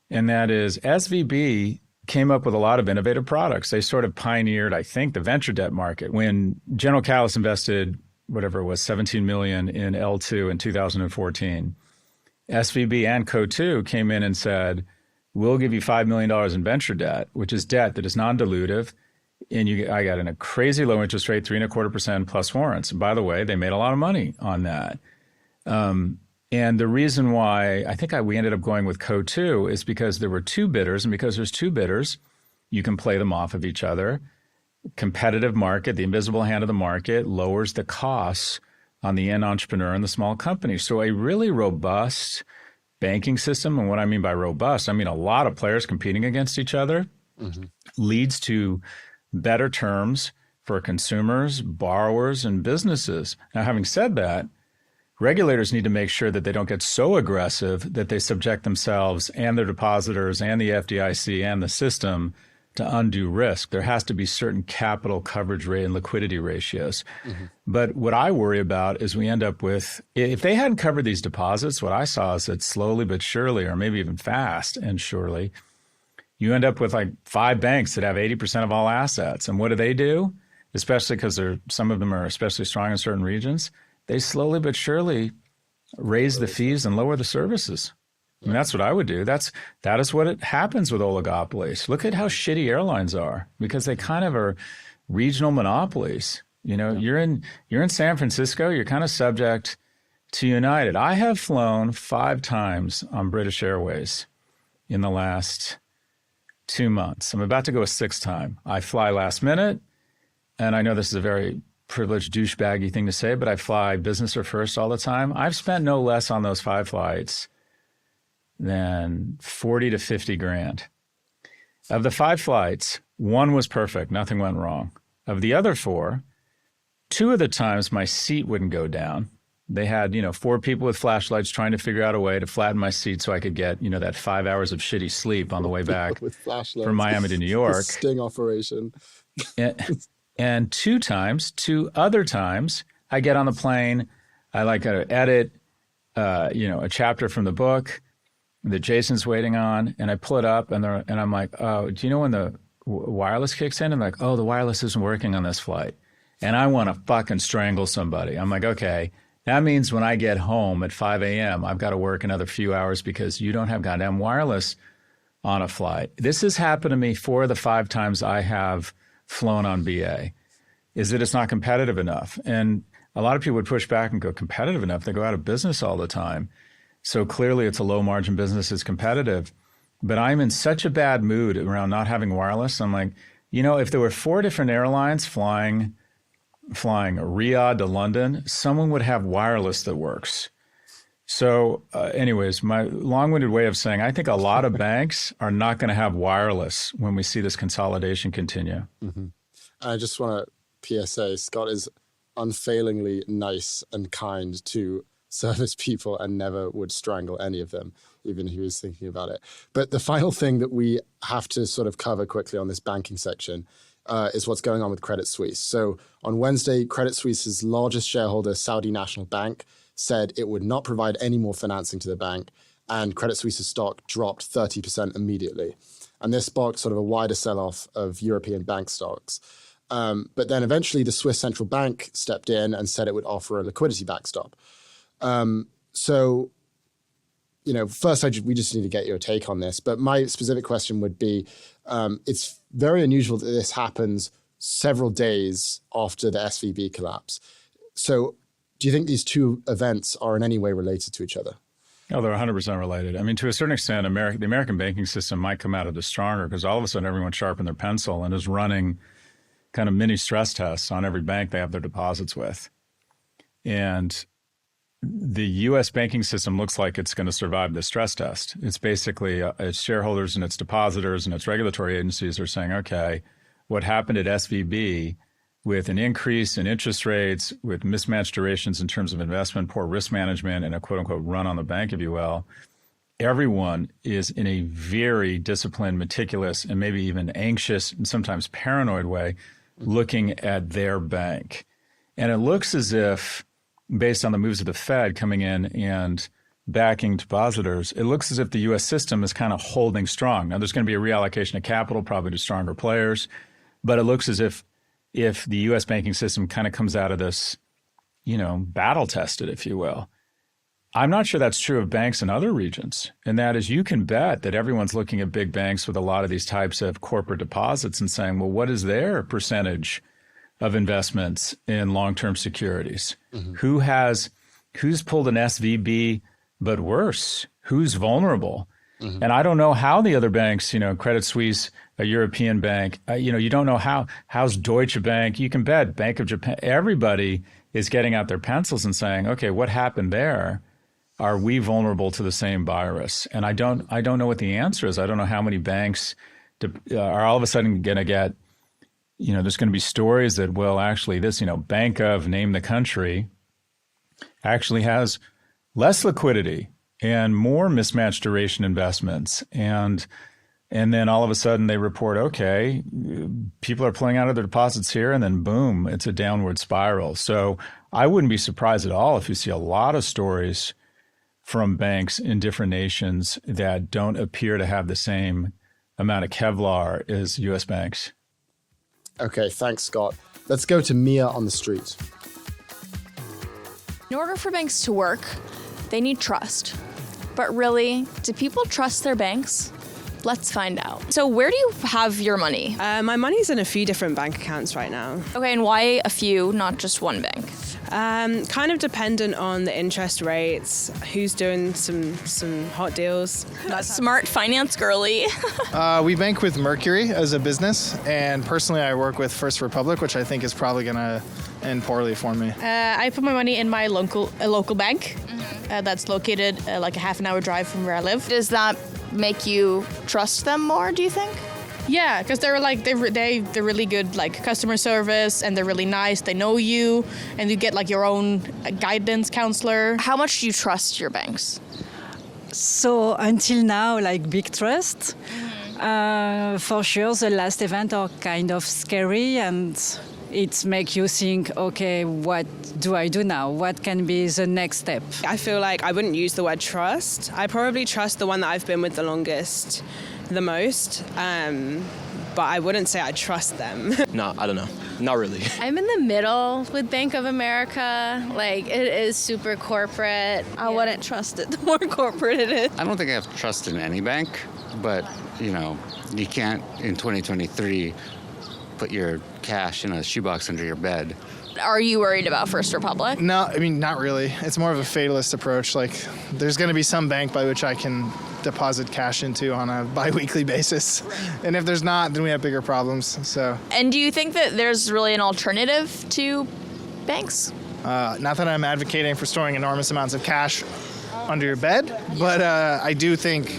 And that is, SVB came up with a lot of innovative products. They sort of pioneered, I think, the venture debt market. When General Catalyst invested, whatever it was, $17 million in L2 in 2014, SVB and Co2 came in and said, we'll give you $5 million in venture debt, which is debt that is non-dilutive. And I got in a crazy low interest rate, 3.25% plus warrants. And by the way, they made a lot of money on that. And the reason why I think we ended up going with Co2 is because there were two bidders. And because there's two bidders, you can play them off of each other. Competitive market, the invisible hand of the market, lowers the costs on the end entrepreneur and the small company. So a really robust banking system, and what I mean by robust, I mean a lot of players competing against each other, leads to better terms for consumers, borrowers, and businesses. Now, having said that, regulators need to make sure that they don't get so aggressive that they subject themselves and their depositors and the FDIC and the system to undue risk. There has to be certain capital coverage rate and liquidity ratios. But what I worry about is we end up with, if they hadn't covered these deposits, what I saw is that slowly but surely, or maybe even fast and surely, you end up with like 5 banks that have 80% of all assets. And what do? Especially because some of them are especially strong in certain regions. They slowly but surely raise the fees and lower the services. I mean, that's what I would do. That is what happens with oligopolies. Look at how shitty airlines are because they kind of are regional monopolies. You're in San Francisco, you're kind of subject to United. I have flown 5 times on British Airways in the last 2 months. I'm about to go a 6th time. I fly last minute, and I know this is a very privileged douchebaggy thing to say, but I fly business or first all the time. I've spent no less on those 5 flights than 40 to 50 grand. Of the 5 flights, 1 was perfect. Nothing went wrong. Of the other 4, 2 of the times my seat wouldn't go down. They had, 4 people with flashlights trying to figure out a way to flatten my seat so I could get, that 5 hours of shitty sleep on the way back with flashlights from Miami to New York. Sting operation. And 2 other times, I get on the plane, I edit, a chapter from the book that Jason's waiting on, and I pull it up, and I'm like, oh, do you know when the wireless kicks in? And like, oh, the wireless isn't working on this flight. And I want to fucking strangle somebody. I'm like, okay, that means when I get home at 5 a.m., I've got to work another few hours because you don't have goddamn wireless on a flight. This has happened to me 4 of the 5 times I have flown on BA, is that it's not competitive enough. And a lot of people would push back and go, competitive enough? They go out of business all the time. So clearly it's a low margin business, it's competitive. But I'm in such a bad mood around not having wireless. I'm like, if there were 4 different airlines flying Riyadh to London, someone would have wireless that works. So anyways, my long-winded way of saying, I think a lot of banks are not going to have wireless when we see this consolidation continue. Mm-hmm. I just want to PSA, Scott is unfailingly nice and kind to service people and never would strangle any of them, even if he was thinking about it. But the final thing that we have to sort of cover quickly on this banking section is what's going on with Credit Suisse. So on Wednesday, Credit Suisse's largest shareholder, Saudi National Bank, said it would not provide any more financing to the bank, and Credit Suisse's stock dropped 30% immediately. And this sparked sort of a wider sell-off of European bank stocks. But then eventually the Swiss central bank stepped in and said it would offer a liquidity backstop. So, first we just need to get your take on this. But my specific question would be, it's very unusual that this happens several days after the SVB collapse. So do you think these 2 events are in any way related to each other? Oh, they're 100% related. I mean, to a certain extent, the American banking system might come out of this stronger because all of a sudden everyone sharpened their pencil and is running kind of mini stress tests on every bank they have their deposits with. And the U.S. banking system looks like it's going to survive this stress test. It's basically its shareholders and its depositors and its regulatory agencies are saying, okay, what happened at SVB with an increase in interest rates, with mismatched durations in terms of investment, poor risk management, and a quote unquote run on the bank, if you will, everyone is in a very disciplined, meticulous, and maybe even anxious and sometimes paranoid way looking at their bank. And it looks as if, based on the moves of the Fed coming in and backing depositors, it looks as if the U.S. system is kind of holding strong. Now, there's going to be a reallocation of capital, probably to stronger players, but it looks as if the U.S. banking system kind of comes out of this, battle tested, if you will. I'm not sure that's true of banks in other regions, and that is you can bet that everyone's looking at big banks with a lot of these types of corporate deposits and saying, well, what is their percentage of investments in long-term securities? Mm-hmm. Who's pulled an SVB, but worse? Who's vulnerable? Mm-hmm. And I don't know how the other banks, Credit Suisse, a European bank, you don't know how's Deutsche Bank. You can bet Bank of Japan, everybody is getting out their pencils and saying, okay, what happened there? Are we vulnerable to the same virus? And I don't know what the answer is. I don't know how many banks are all of a sudden going to get, there's going to be stories that, well, actually this, Bank of, name the country, actually has less liquidity and more mismatched duration investments. And then all of a sudden they report, okay, people are pulling out of their deposits here, and then boom, it's a downward spiral. So I wouldn't be surprised at all if you see a lot of stories from banks in different nations that don't appear to have the same amount of Kevlar as U.S. banks. Okay, thanks, Scott. Let's go to Mia on the street. In order for banks to work, They need trust. But really, do people trust their banks? Let's find out. So where do you have your money? My money's in a few different bank accounts right now. Okay, and why a few, not just one bank? Kind of dependent on the interest rates, who's doing some hot deals. Smart finance girly. We bank with Mercury as a business, and personally I work with First Republic, which I think is probably going to end poorly for me. I put my money in my local bank that's located like a half an hour drive from where I live. Does that make you trust them more, do you think? Yeah, because they're really good like customer service, and they're really nice. They know you, and you get like your own guidance counselor. How much do you trust your banks? So until now, like big trust. For sure, the last event are kind of scary, and it makes you think, okay, what do I do now? What can be the next step? I feel like I wouldn't use the word trust. I probably trust the one that I've been with the longest, the most, but I wouldn't say I trust them. No, I don't know. Not really. I'm in the middle with Bank of America. Like, it is super corporate. I wouldn't trust it the more corporate it is. I don't think I have trust in any bank, but, you can't, in 2023, put your cash in a shoebox under your bed. Are you worried about First Republic? No, I mean, not really. It's more of a fatalist approach. Like, there's going to be some bank by which I can deposit cash into on a bi-weekly basis. And if there's not, then we have bigger problems. So. And do you think that there's really an alternative to banks? Not that I'm advocating for storing enormous amounts of cash under your bed, but I do think,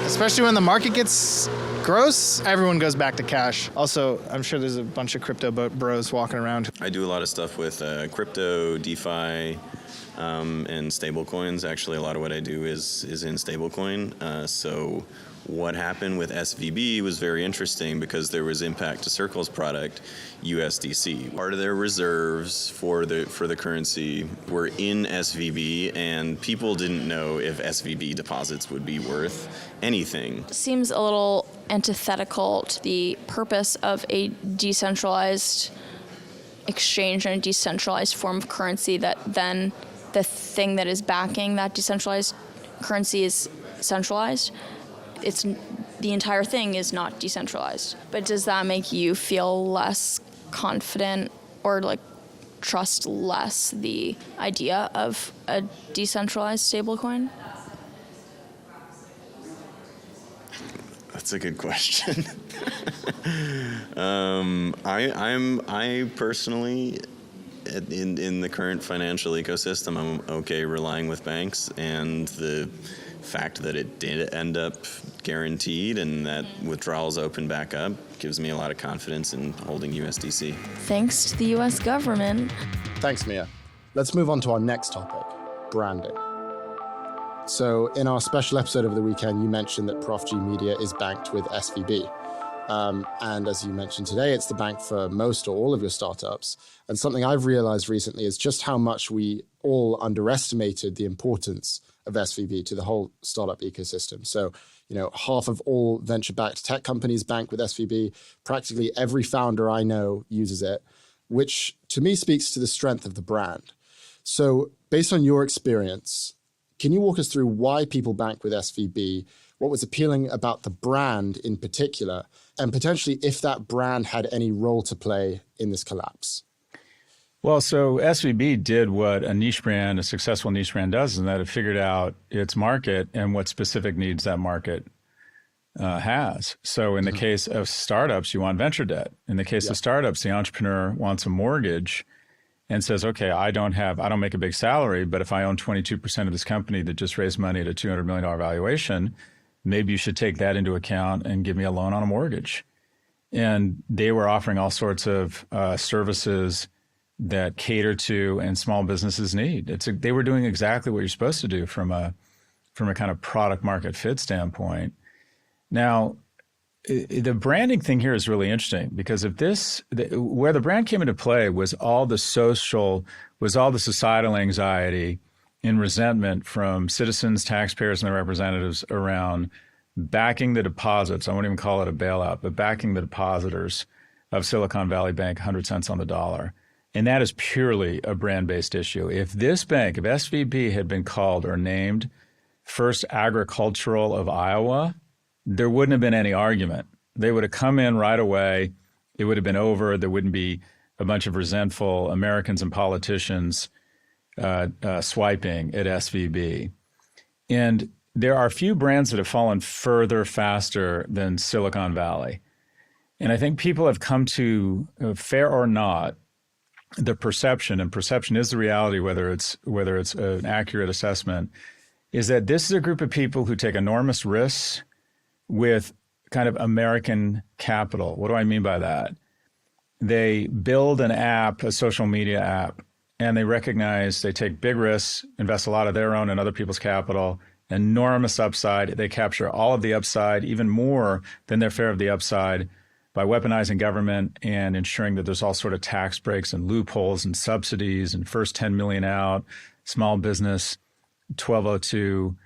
especially when the market gets gross, everyone goes back to cash. Also, I'm sure there's a bunch of crypto bros walking around. I do a lot of stuff with crypto, DeFi, and stable coins. Actually, a lot of what I do is in stablecoin. So what happened with SVB was very interesting because there was impact to Circle's product, USDC. Part of their reserves for the currency were in SVB, and people didn't know if SVB deposits would be worth anything. Seems a little antithetical to the purpose of a decentralized exchange and a decentralized form of currency, that then the thing that is backing that decentralized currency is centralized. It's the entire thing is not decentralized. But does that make you feel less confident or like trust less the idea of a decentralized stablecoin? That's a good question. I personally, in the current financial ecosystem, I'm okay relying with banks, and the fact that it did end up guaranteed and that withdrawals open back up gives me a lot of confidence in holding USDC. Thanks to the US government. Thanks, Mia. Let's move on to our next topic, branding. So in our special episode over the weekend, you mentioned that Prof G Media is banked with SVB. And as you mentioned today, it's the bank for most or all of your startups. And something I've realized recently is just how much we all underestimated the importance of SVB to the whole startup ecosystem. So, half of all venture-backed tech companies bank with SVB. Practically every founder I know uses it, which to me speaks to the strength of the brand. So based on your experience, can you walk us through why people bank with SVB, what was appealing about the brand in particular, and potentially if that brand had any role to play in this collapse? Well, so SVB did what a successful niche brand does, and that it figured out its market and what specific needs that market has. So in the case of startups, you want venture debt. In the case of startups, the entrepreneur wants a mortgage and says, okay, I don't make a big salary, but if I own 22% of this company that just raised money at a $200 million valuation, maybe you should take that into account and give me a loan on a mortgage. And they were offering all sorts of services that cater to and small businesses need. They were doing exactly what you're supposed to do from a kind of product market fit standpoint. Now, the branding thing here is really interesting because where the brand came into play was all the societal anxiety and resentment from citizens, taxpayers, and their representatives around backing the deposits. I won't even call it a bailout, but backing the depositors of Silicon Valley Bank 100 cents on the dollar. And that is purely a brand-based issue. If this bank, if SVB had been called or named First Agricultural of Iowa, there wouldn't have been any argument. They would have come in right away. It would have been over. There wouldn't be a bunch of resentful Americans and politicians swiping at SVB. And there are few brands that have fallen further, faster than Silicon Valley. And I think people have come to, fair or not, the perception, and perception is the reality, whether it's an accurate assessment, is that this is a group of people who take enormous risks with kind of American capital. What do I mean by that? They build an app, a social media app, and they recognize they take big risks, invest a lot of their own and other people's capital, enormous upside. They capture all of the upside, even more than their share of the upside, by weaponizing government and ensuring that there's all sort of tax breaks and loopholes and subsidies and first 10 million out, small business 1202,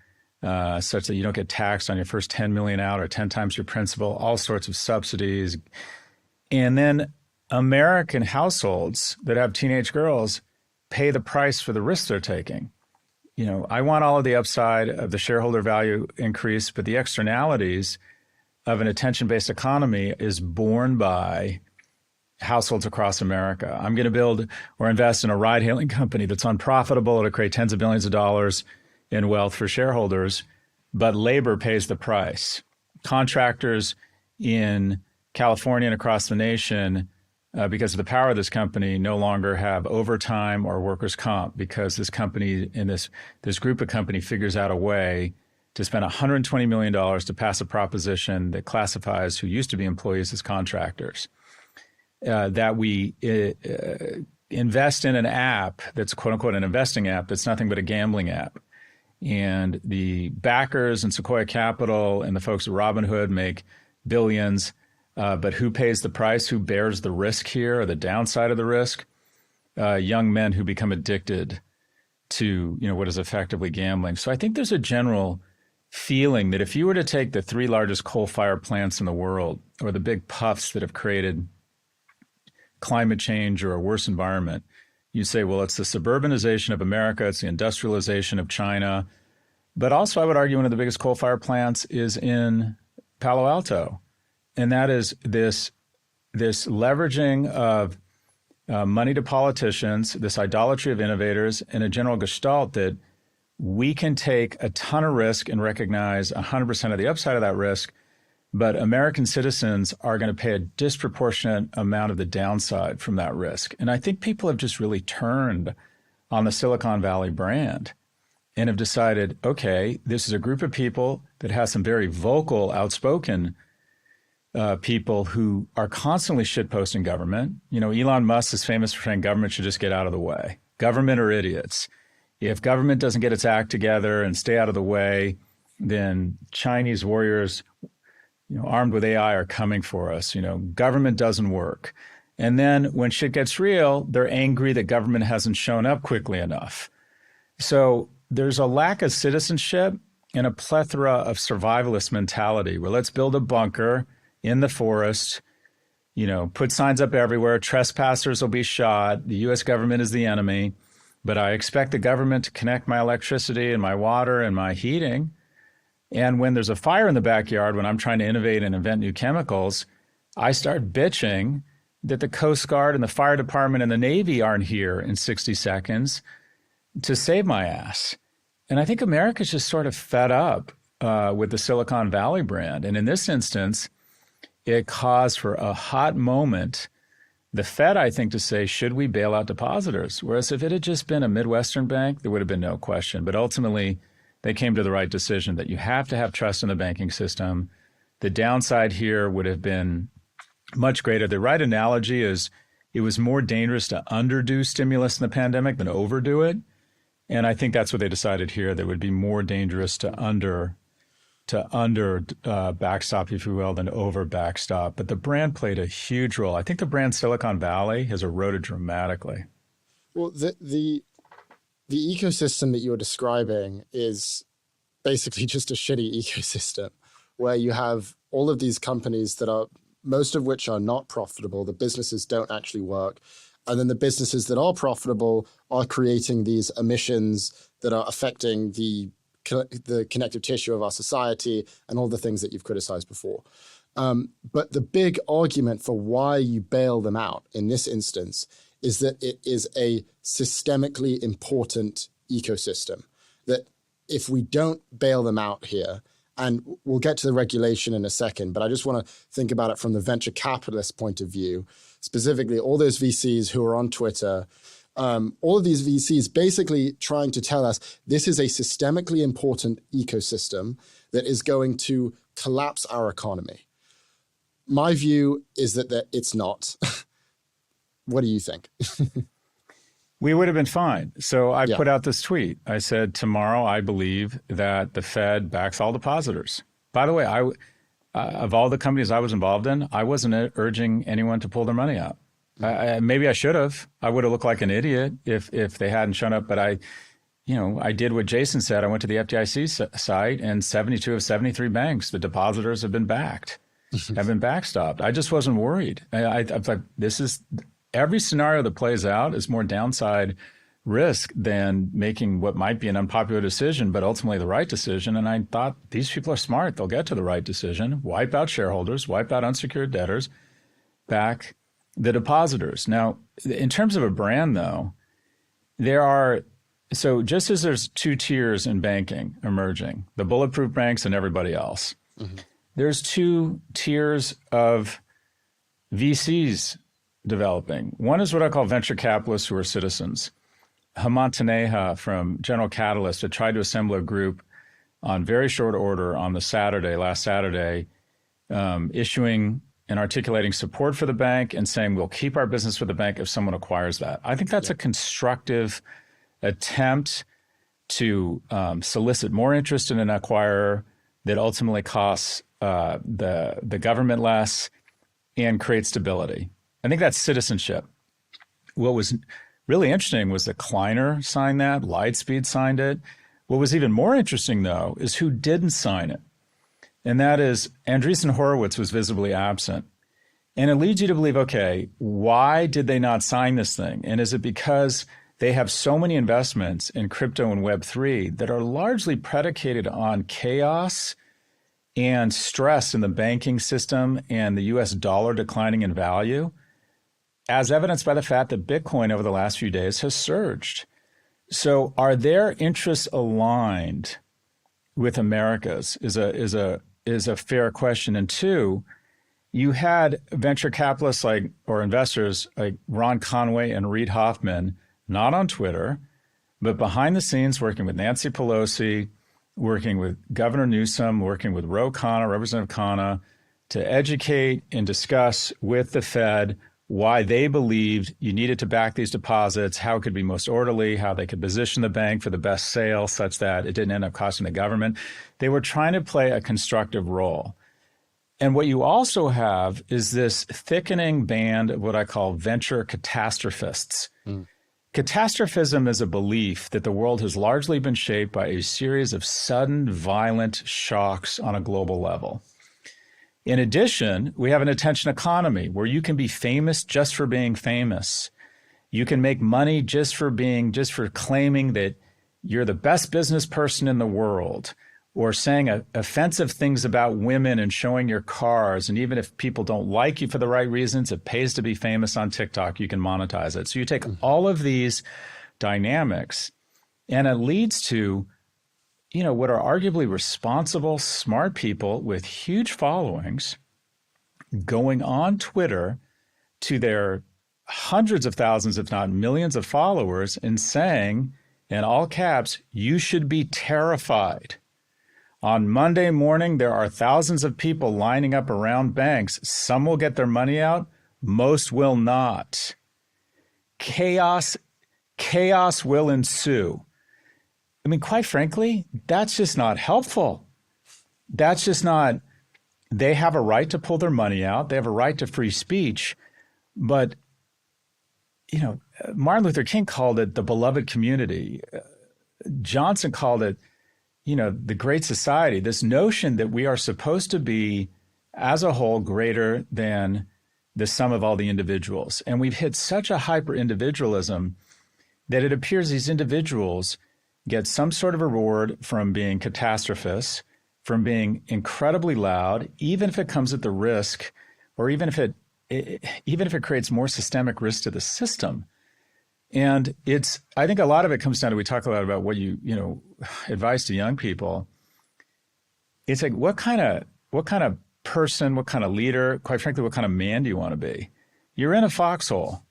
such that you don't get taxed on your first 10 million out or 10 times your principal, all sorts of subsidies. And then American households that have teenage girls pay the price for the risks they're taking. You know, I want all of the upside of the shareholder value increase, but the externalities of an attention-based economy is borne by households across America. I'm going to build or invest in a ride-hailing company that's unprofitable. It'll create tens of billions of dollars in wealth for shareholders, but labor pays the price. Contractors in California and across the nation, because of the power of this company, no longer have overtime or workers' comp, because this company and this group of company figures out a way to spend $120 million to pass a proposition that classifies who used to be employees as contractors. That we invest in an app that's quote unquote an investing app that's nothing but a gambling app. And the backers and Sequoia Capital and the folks at Robinhood make billions, but who pays the price? Who bears the risk here, or the downside of the risk? Young men who become addicted to, you know, what is effectively gambling. So I think there's a general feeling that if you were to take the 3 largest coal-fired plants in the world, or the big puffs that have created climate change or a worse environment, you say, well, it's the suburbanization of America, it's the industrialization of China. But also, I would argue one of the biggest coal-fired plants is in Palo Alto. And that is this leveraging of money to politicians, this idolatry of innovators, and a general gestalt that we can take a ton of risk and recognize 100% of the upside of that risk, but American citizens are going to pay a disproportionate amount of the downside from that risk. And I think people have just really turned on the Silicon Valley brand and have decided, okay, this is a group of people that has some very vocal, outspoken people who are constantly shitposting government. You know, Elon Musk is famous for saying government should just get out of the way. Government are idiots. If government doesn't get its act together and stay out of the way, then Chinese warriors, you know, armed with AI are coming for us. You know, government doesn't work. And then when shit gets real, they're angry that government hasn't shown up quickly enough. So there's a lack of citizenship and a plethora of survivalist mentality where let's build a bunker in the forest, you know, put signs up everywhere. Trespassers will be shot. The U.S. government is the enemy. But I expect the government to connect my electricity and my water and my heating. And when there's a fire in the backyard, when I'm trying to innovate and invent new chemicals, I start bitching that the Coast Guard and the fire department and the Navy aren't here in 60 seconds to save my ass. And I think America's just sort of fed up with the Silicon Valley brand. And in this instance, it caused for a hot moment the Fed, I think, to say, should we bail out depositors? Whereas if it had just been a Midwestern bank, there would have been no question. But ultimately, they came to the right decision that you have to have trust in the banking system. The downside here would have been much greater. The right analogy is it was more dangerous to underdo stimulus in the pandemic than overdo it. And I think that's what they decided here. That it would be more dangerous to under backstop, if you will, than over backstop. But the brand played a huge role. I think the brand Silicon Valley has eroded dramatically. Well, the ecosystem that you're describing is basically just a shitty ecosystem where you have all of these companies that are, most of which are not profitable. The businesses don't actually work. And then the businesses that are profitable are creating these emissions that are affecting the connective tissue of our society and all the things that you've criticized before. But the big argument for why you bail them out in this instance is that it is a systemically important ecosystem, that if we don't bail them out here, and we'll get to the regulation in a second, but I just want to think about it from the venture capitalist point of view, specifically all those VCs who are on Twitter, all of these VCs basically trying to tell us this is a systemically important ecosystem that is going to collapse our economy. My view is that it's not. What do you think? We would have been fine. So I put out this tweet. I said, tomorrow I believe that the Fed backs all depositors. By the way, of all the companies I was involved in, I wasn't urging anyone to pull their money out. Maybe I should have. I would have looked like an idiot if they hadn't shown up. But I did what Jason said. I went to the FDIC site, and 72 of 73 banks, the depositors have been backed, have been backstopped. I just wasn't worried. I thought every scenario that plays out is more downside risk than making what might be an unpopular decision, but ultimately the right decision. And I thought, these people are smart. They'll get to the right decision, wipe out shareholders, wipe out unsecured debtors, back the depositors. Now, in terms of a brand, though, so just as there's two tiers in banking emerging, the bulletproof banks and everybody else, there's two tiers of VCs developing. One is what I call venture capitalists who are citizens. Hemant Taneja from General Catalyst had tried to assemble a group on very short order on the last Saturday, issuing and articulating support for the bank and saying, we'll keep our business with the bank if someone acquires that. I think that's a constructive attempt to solicit more interest in an acquirer that ultimately costs the government less and creates stability. I think that's citizenship. What was really interesting was that Kleiner signed that, Lightspeed signed it. What was even more interesting, though, is who didn't sign it. And that is Andreessen Horowitz was visibly absent. And it leads you to believe, okay, why did they not sign this thing? And is it because they have so many investments in crypto and Web3 that are largely predicated on chaos and stress in the banking system and the US dollar declining in value, as evidenced by the fact that Bitcoin over the last few days has surged? So are their interests aligned with America's is a fair question. And two, you had venture capitalists or investors like Ron Conway and Reid Hoffman, not on Twitter, but behind the scenes working with Nancy Pelosi, working with Governor Newsom, working with Representative Khanna, to educate and discuss with the Fed why they believed you needed to back these deposits, how it could be most orderly, how they could position the bank for the best sale such that it didn't end up costing the government. They were trying to play a constructive role. And what you also have is this thickening band of what I call venture catastrophists. Catastrophism is a belief that the world has largely been shaped by a series of sudden, violent shocks on a global level. In addition, we have an attention economy where you can be famous just for being famous. You can make money just for claiming that you're the best business person in the world, or saying offensive things about women and showing your cars. And even if people don't like you for the right reasons, it pays to be famous on TikTok. You can monetize it. So you take all of these dynamics, and it leads to what are arguably responsible, smart people with huge followings going on Twitter to their hundreds of thousands, if not millions of followers, and saying in all caps, you should be terrified. On Monday morning, there are thousands of people lining up around banks. Some will get their money out, most will not. Chaos will ensue. I mean, quite frankly, that's just not helpful. That's just not, they have a right to pull their money out. They have a right to free speech. But, Martin Luther King called it the beloved community. Johnson called it, the great society. This notion that we are supposed to be, as a whole, greater than the sum of all the individuals. And we've hit such a hyper individualism that it appears these individuals get some sort of reward from being catastrophists, from being incredibly loud, even if it comes at the risk, or even if it creates more systemic risk to the system. And I think a lot of it comes down to, we talk a lot about what advice to young people. It's like, what kind of person, what kind of leader, quite frankly, what kind of man do you want to be? You're in a foxhole.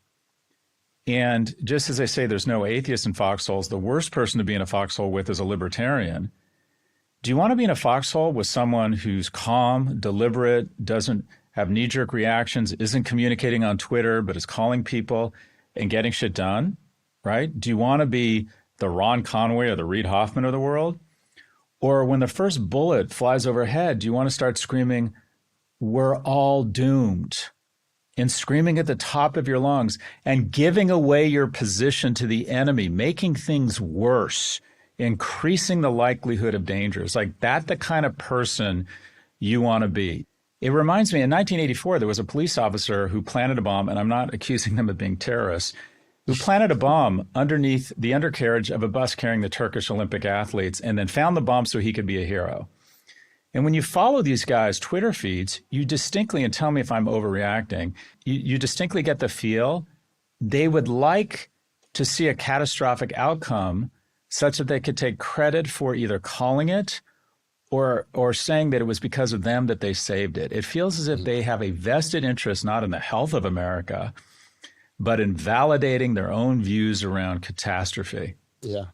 And just as they say, there's no atheist in foxholes, the worst person to be in a foxhole with is a libertarian. Do you want to be in a foxhole with someone who's calm, deliberate, doesn't have knee-jerk reactions, isn't communicating on Twitter, but is calling people and getting shit done, right? Do you want to be the Ron Conway or the Reid Hoffman of the world? Or when the first bullet flies overhead, do you want to start screaming, "We're all doomed," and screaming at the top of your lungs and giving away your position to the enemy, making things worse, increasing the likelihood of danger? Is like that the kind of person you want to be? It reminds me, in 1984, there was a police officer who planted a bomb, and I'm not accusing them of being terrorists, who planted a bomb underneath the undercarriage of a bus carrying the Turkish Olympic athletes, and then found the bomb so he could be a hero. And when you follow these guys' Twitter feeds, you distinctly, and tell me if I'm overreacting, you distinctly get the feel they would like to see a catastrophic outcome such that they could take credit for either calling it or saying that it was because of them that they saved it. It feels as if they have a vested interest not in the health of America, but in validating their own views around catastrophe. Yeah.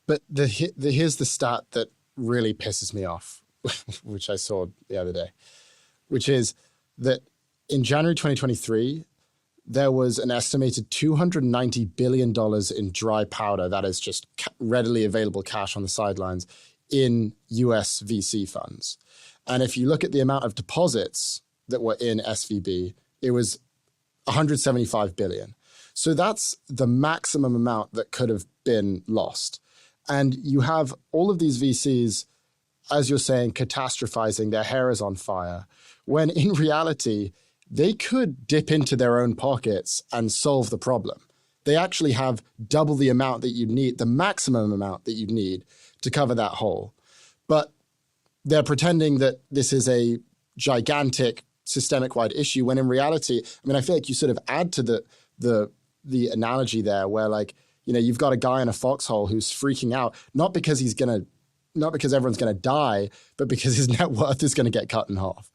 But here's the stat that really pisses me off, which I saw the other day, which is that in January 2023, there was an estimated $290 billion in dry powder, that is just readily available cash on the sidelines, in US VC funds. And if you look at the amount of deposits that were in SVB, it was 175 billion. So that's the maximum amount that could have been lost. And you have all of these VCs, as you're saying, catastrophizing, their hair is on fire, when in reality, they could dip into their own pockets and solve the problem. They actually have double the amount that you need, the maximum amount that you need to cover that hole. But they're pretending that this is a gigantic systemic-wide issue, when in reality, I mean, I feel like you sort of add to the analogy there where, like, you know, you've got a guy in a foxhole who's freaking out, not because everyone's going to die, but because his net worth is going to get cut in half.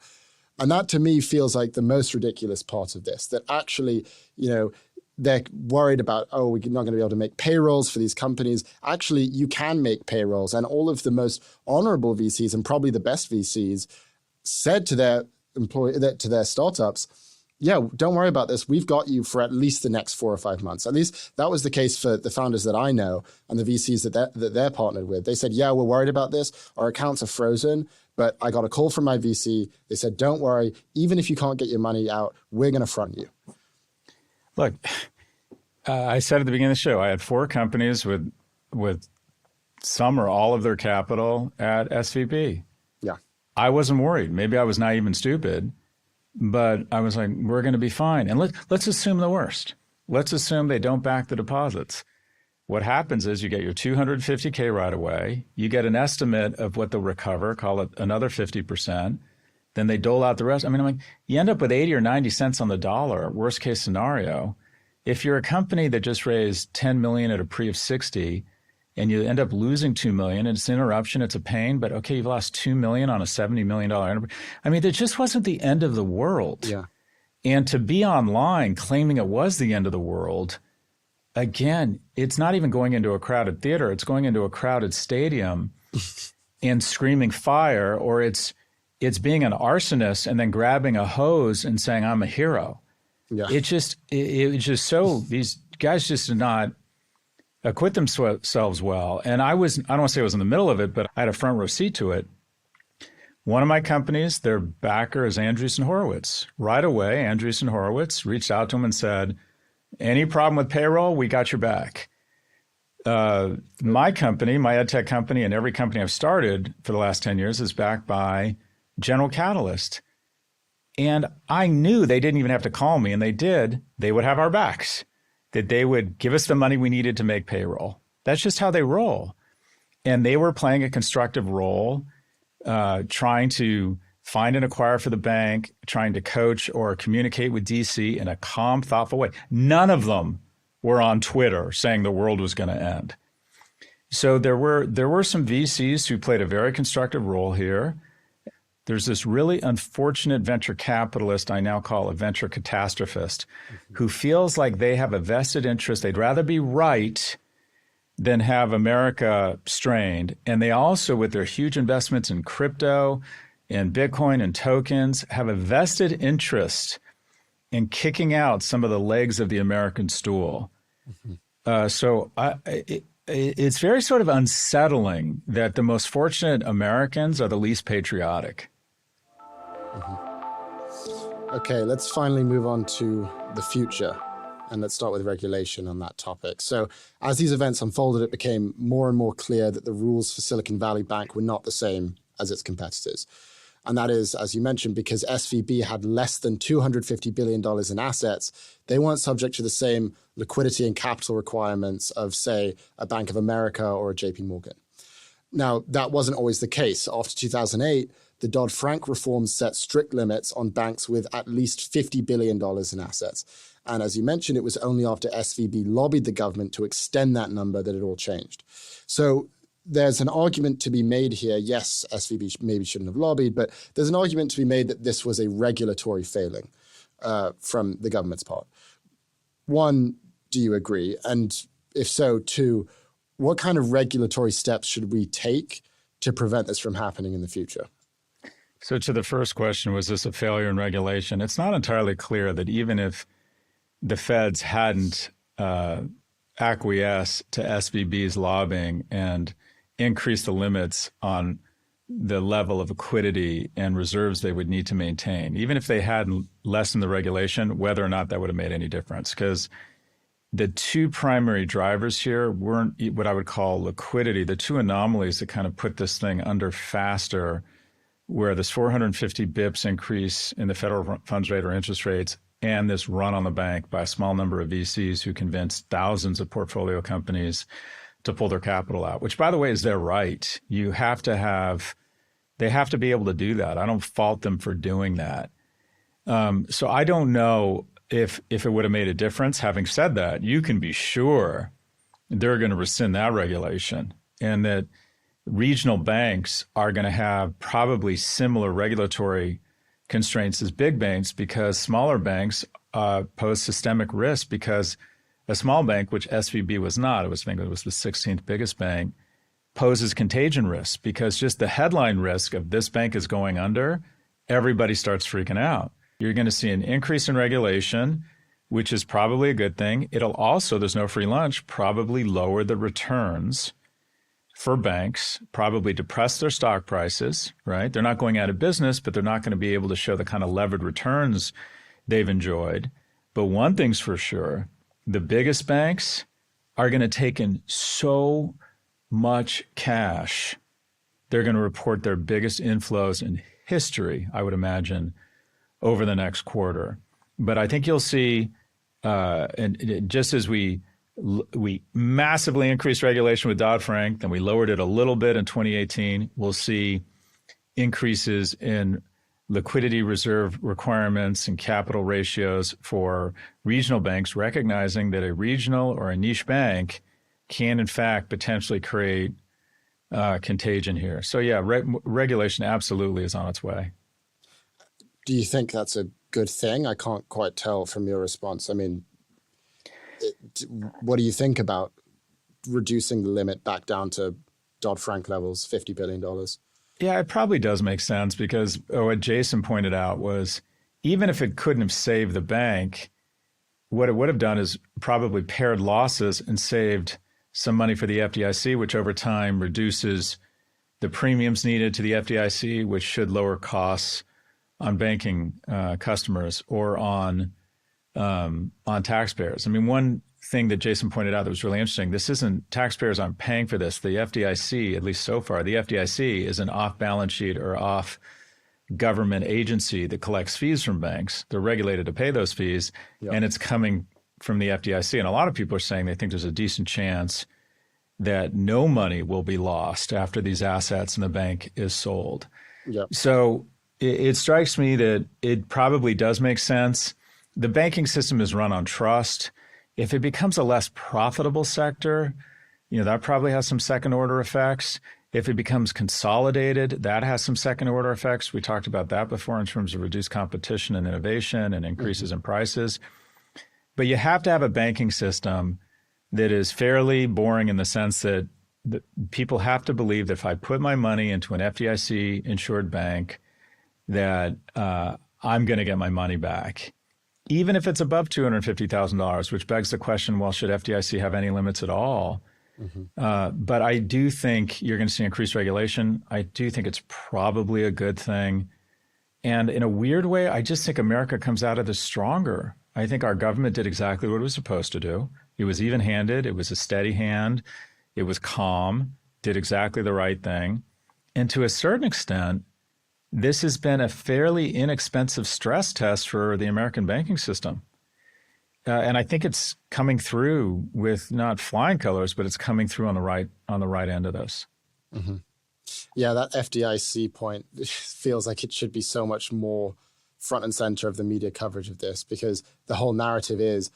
And that to me feels like the most ridiculous part of this, that actually, you know, they're worried about, oh, we're not going to be able to make payrolls for these companies. Actually, you can make payrolls. And all of the most honorable VCs, and probably the best VCs, said to their to their startups, yeah, don't worry about this. We've got you for at least the next 4 or 5 months. At least that was the case for the founders that I know and the VCs that they're partnered with. They said, yeah, we're worried about this. Our accounts are frozen. But I got a call from my VC. They said, don't worry. Even if you can't get your money out, we're going to front you. Look, I said at the beginning of the show, I had 4 companies with some or all of their capital at SVB. Yeah. I wasn't worried. Maybe I was naive and stupid, but I was like, we're going to be fine. And let's assume the worst. Let's assume they don't back the deposits. What happens is you get your $250K right away. You get an estimate of what they'll recover, call it another 50%. Then they dole out the rest. I mean, I'm like, you end up with 80 or 90 cents on the dollar, worst case scenario. If you're a company that just raised 10 million at a pre of 60 and you end up losing 2 million, and it's an interruption, it's a pain, but okay, you've lost 2 million on a $70 million enterprise. I mean, it just wasn't the end of the world. Yeah. And to be online claiming it was the end of the world, again, it's not even going into a crowded theater. It's going into a crowded stadium and screaming fire, or it's being an arsonist and then grabbing a hose and saying, I'm a hero. Yeah. It was just so, these guys just did not acquit themselves well. And I don't want to say I was in the middle of it, but I had a front row seat to it. One of my companies, their backer is Andreessen Horowitz. Right away, Andreessen Horowitz reached out to him and said, any problem with payroll, we got your back. My company, my ed tech company, and every company I've started for the last 10 years is backed by General Catalyst. And I knew they didn't even have to call me, and they did. They would have our backs, that they would give us the money we needed to make payroll. That's just how they roll. And they were playing a constructive role, trying to find an acquirer for the bank, trying to coach or communicate with DC in a calm, thoughtful way. None of them were on Twitter saying the world was going to end. So there were some VCs who played a very constructive role here. There's this really unfortunate venture capitalist I now call a venture catastrophist, who feels like they have a vested interest. They'd rather be right than have America strained. And they also, with their huge investments in crypto and Bitcoin and tokens, have a vested interest in kicking out some of the legs of the American stool. So it's very sort of unsettling that the most fortunate Americans are the least patriotic. Okay, let's finally move on to the future. And let's start with regulation on that topic. So as these events unfolded, it became more and more clear that the rules for Silicon Valley Bank were not the same as its competitors. And that is, as you mentioned, because SVB had less than $250 billion in assets, they weren't subject to the same liquidity and capital requirements of, say, a Bank of America or a JP Morgan. Now, that wasn't always the case. After 2008, the Dodd-Frank reforms set strict limits on banks with at least $50 billion in assets. And as you mentioned, it was only after SVB lobbied the government to extend that number that it all changed. So there's an argument to be made here. Yes, SVB maybe shouldn't have lobbied, but there's an argument to be made that this was a regulatory failing from the government's part. One, do you agree? And if so, two, what kind of regulatory steps should we take to prevent this from happening in the future? So to the first question, was this a failure in regulation? It's not entirely clear that even if the feds hadn't acquiesced to SVB's lobbying and increased the limits on the level of liquidity and reserves they would need to maintain, even if they hadn't lessened the regulation, whether or not that would have made any difference. Because the two primary drivers here weren't what I would call liquidity. The two anomalies that kind of put this thing under faster were this 450 bips increase in the federal funds rate or interest rates and this run on the bank by a small number of VCs who convinced thousands of portfolio companies to pull their capital out, which, by the way, is their right. They have to be able to do that. I don't fault them for doing that. So I don't know if it would have made a difference. Having said that, you can be sure they're going to rescind that regulation, and that regional banks are going to have probably similar regulatory constraints as big banks, because smaller banks pose systemic risk, because a small bank, which SVB was not, I think it was the 16th biggest bank, poses contagion risk, because just the headline risk of this bank is going under, everybody starts freaking out. You're going to see an increase in regulation, which is probably a good thing. It'll also, there's no free lunch, probably lower the returns for banks, probably depress their stock prices, right? They're not going out of business, but they're not going to be able to show the kind of levered returns they've enjoyed. But one thing's for sure, the biggest banks are going to take in so much cash. They're going to report their biggest inflows in history, I would imagine, over the next quarter. But I think you'll see, and just as we massively increased regulation with Dodd-Frank, then we lowered it a little bit in 2018, we'll see increases in liquidity reserve requirements and capital ratios for regional banks, recognizing that a regional or a niche bank can, in fact, potentially create contagion here. So yeah, regulation absolutely is on its way. Do you think that's a good thing? I can't quite tell from your response. I mean, what do you think about reducing the limit back down to Dodd-Frank levels, $50 billion? Yeah, it probably does make sense, because what Jason pointed out was, even if it couldn't have saved the bank, what it would have done is probably pared losses and saved some money for the FDIC, which over time reduces the premiums needed to the FDIC, which should lower costs on banking customers or on taxpayers. I mean, one thing that Jason pointed out that was really interesting, this isn't, taxpayers aren't paying for this. The FDIC, at least so far, the FDIC is an off-balance sheet or off government agency that collects fees from banks. They're regulated to pay those fees, and it's coming from the FDIC. And a lot of people are saying they think there's a decent chance that no money will be lost after these assets in the bank is sold. Yep. So it strikes me that it probably does make sense. The banking system is run on trust. If it becomes a less profitable sector, that probably has some second order effects. If it becomes consolidated, that has some second order effects. We talked about that before in terms of reduced competition and innovation and increases in prices. But you have to have a banking system that is fairly boring in the sense that people have to believe that if I put my money into an FDIC insured bank, that I'm going to get my money back, even if it's above $250,000, which begs the question, well, should FDIC have any limits at all? But I do think you're going to see increased regulation. I do think it's probably a good thing. And in a weird way, I just think America comes out of this stronger. I think our government did exactly what it was supposed to do. It was even-handed. It was a steady hand. It was calm, did exactly the right thing. And to a certain extent, this has been a fairly inexpensive stress test for the American banking system. And I think it's coming through with not flying colors, but it's coming through on the right end of this. Mm-hmm. Yeah, that FDIC point feels like it should be so much more front and center of the media coverage of this, because the whole narrative is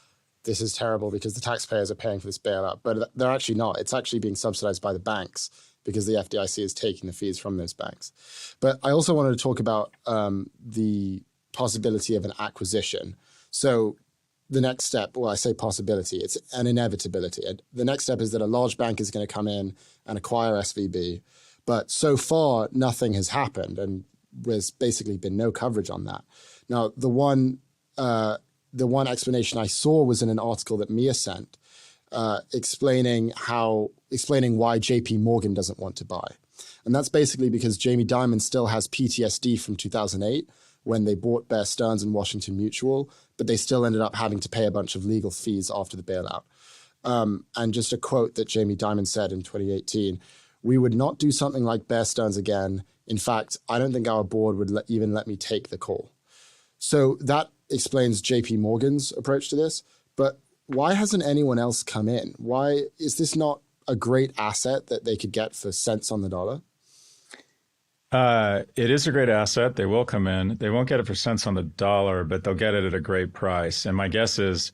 this is terrible because the taxpayers are paying for this bailout, but they're actually not. It's actually being subsidized by the banks because the FDIC is taking the fees from those banks. But I also wanted to talk about the possibility of an acquisition. So the next step, well, I say possibility, it's an inevitability. The next step is that a large bank is going to come in and acquire SVB. But so far, nothing has happened, and there's basically been no coverage on that. Now, the one explanation I saw was in an article that Mia sent, explaining why JP Morgan doesn't want to buy. And that's basically because Jamie Dimon still has PTSD from 2008 when they bought Bear Stearns and Washington Mutual, but they still ended up having to pay a bunch of legal fees after the bailout. And just a quote that Jamie Dimon said in 2018, "We would not do something like Bear Stearns again. In fact, I don't think our board would even let me take the call." So that explains JP Morgan's approach to this. But why hasn't anyone else come in? Why is this not a great asset that they could get for cents on the dollar? It is a great asset. They will come in. They won't get it for cents on the dollar, but they'll get it at a great price. And my guess is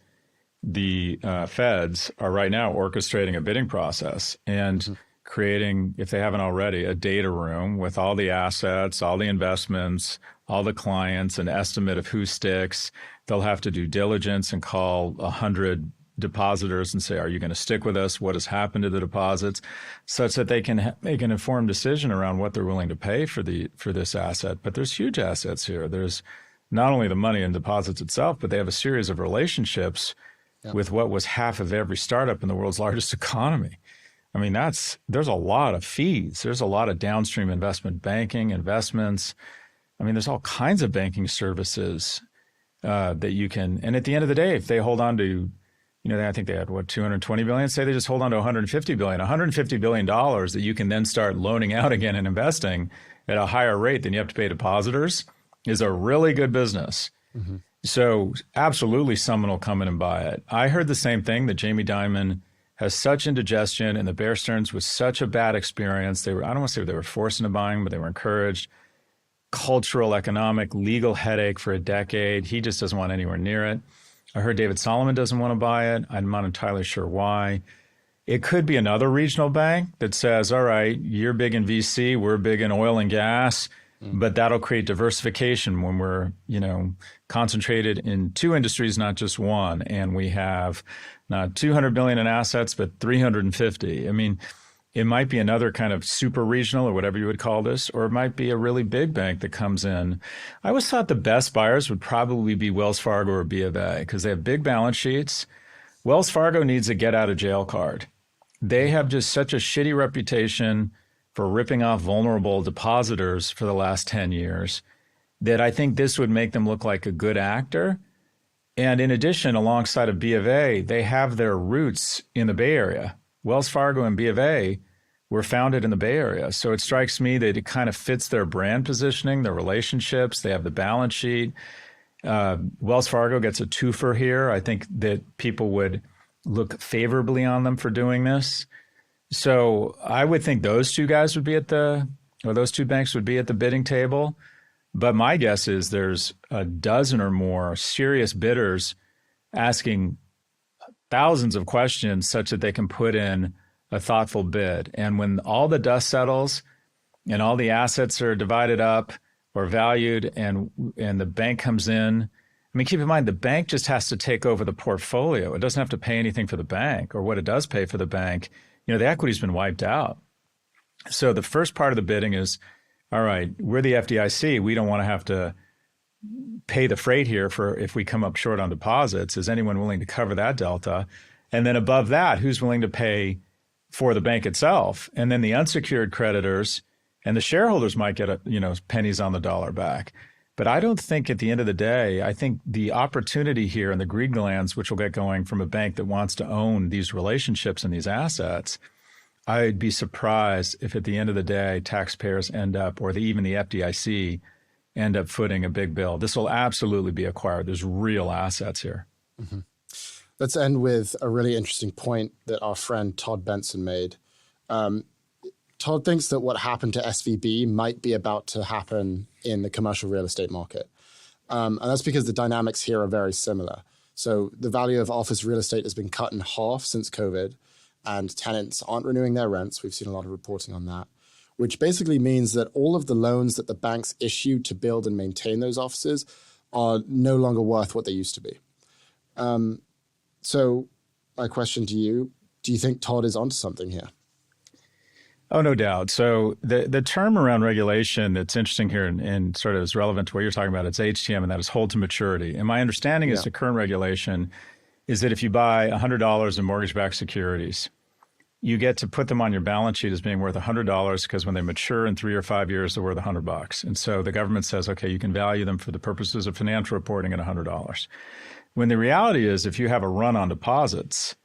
the feds are right now orchestrating a bidding process and creating, if they haven't already, a data room with all the assets, all the investments, all the clients, an estimate of who sticks. They'll have to do diligence and call 100 depositors and say, are you going to stick with us? What has happened to the deposits? Such that they can make an informed decision around what they're willing to pay for this asset. But there's huge assets here. There's not only the money and deposits itself, but they have a series of relationships with what was half of every startup in the world's largest economy. I mean, there's a lot of fees. There's a lot of downstream investment banking, investments. I mean, there's all kinds of banking services that you can, and at the end of the day, if they hold on to, I think they had, 220 billion? Say they just hold on to 150 billion. $150 billion that you can then start loaning out again and investing at a higher rate than you have to pay depositors is a really good business. Mm-hmm. So absolutely someone will come in and buy it. I heard the same thing, that Jamie Dimon has such indigestion and the Bear Stearns was such a bad experience. I don't want to say they were forced into buying, but they were encouraged. Cultural, economic, legal headache for a decade. He just doesn't want anywhere near it. I heard David Solomon doesn't want to buy it. I'm not entirely sure why. It could be another regional bank that says, all right, you're big in VC, we're big in oil and gas, but that'll create diversification when we're, concentrated in two industries, not just one. And we have not 200 billion in assets, but 350. I mean, it might be another kind of super regional or whatever you would call this, or it might be a really big bank that comes in. I always thought the best buyers would probably be Wells Fargo or B of A because they have big balance sheets. Wells Fargo needs a get out of jail card. They have just such a shitty reputation for ripping off vulnerable depositors for the last 10 years that I think this would make them look like a good actor. And in addition, alongside of B of A, they have their roots in the Bay Area. Wells Fargo and B of A were founded in the Bay Area. So it strikes me that it kind of fits their brand positioning, their relationships. They have the balance sheet. Wells Fargo gets a twofer here. I think that people would look favorably on them for doing this. So I would think those two guys would be those two banks would be at the bidding table. But my guess is there's a dozen or more serious bidders asking thousands of questions such that they can put in a thoughtful bid. And when all the dust settles and all the assets are divided up or valued and the bank comes in, I mean, keep in mind, the bank just has to take over the portfolio. It doesn't have to pay anything for the bank, or what it does pay for the bank, the equity's been wiped out. So the first part of the bidding is, all right, we're the FDIC. We don't want to have to pay the freight here for if we come up short on deposits. Is anyone willing to cover that delta? And then above that, who's willing to pay for the bank itself? And then the unsecured creditors and the shareholders might get pennies on the dollar back. But I don't think at the end of the day, I think the opportunity here and the greed glands, which will get going from a bank that wants to own these relationships and these assets, I'd be surprised if at the end of the day, taxpayers end up, or even the FDIC end up footing a big bill. This will absolutely be acquired. There's real assets here. Mm-hmm. Let's end with a really interesting point that our friend Todd Benson made. Todd thinks that what happened to SVB might be about to happen in the commercial real estate market. And that's because the dynamics here are very similar. So the value of office real estate has been cut in half since COVID, and tenants aren't renewing their rents. We've seen a lot of reporting on that, which basically means that all of the loans that the banks issued to build and maintain those offices are no longer worth what they used to be. So my question to you, do you think Todd is onto something here? Oh, no doubt. So the term around regulation that's interesting here and sort of is relevant to what you're talking about, it's HTM, and that is hold to maturity. And my understanding is the current regulation is that if you buy $100 in mortgage-backed securities, you get to put them on your balance sheet as being worth $100 because when they mature in 3 or 5 years, they're worth $100. And so the government says, okay, you can value them for the purposes of financial reporting at $100. When the reality is, if you have a run on deposits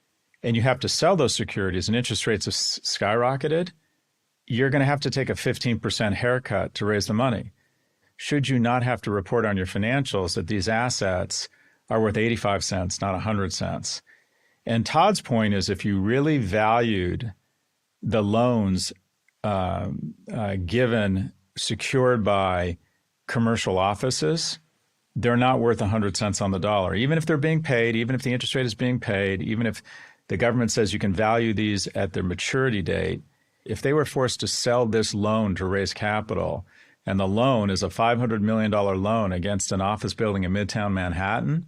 and you have to sell those securities and interest rates have skyrocketed, you're going to have to take a 15% haircut to raise the money. Should you not have to report on your financials that these assets are worth 85 cents, not 100 cents? And Todd's point is, if you really valued the loans given secured by commercial offices, they're not worth 100 cents on the dollar. Even if they're being paid, even if the interest rate is being paid, even if the government says you can value these at their maturity date, if they were forced to sell this loan to raise capital, and the loan is a $500 million loan against an office building in Midtown Manhattan,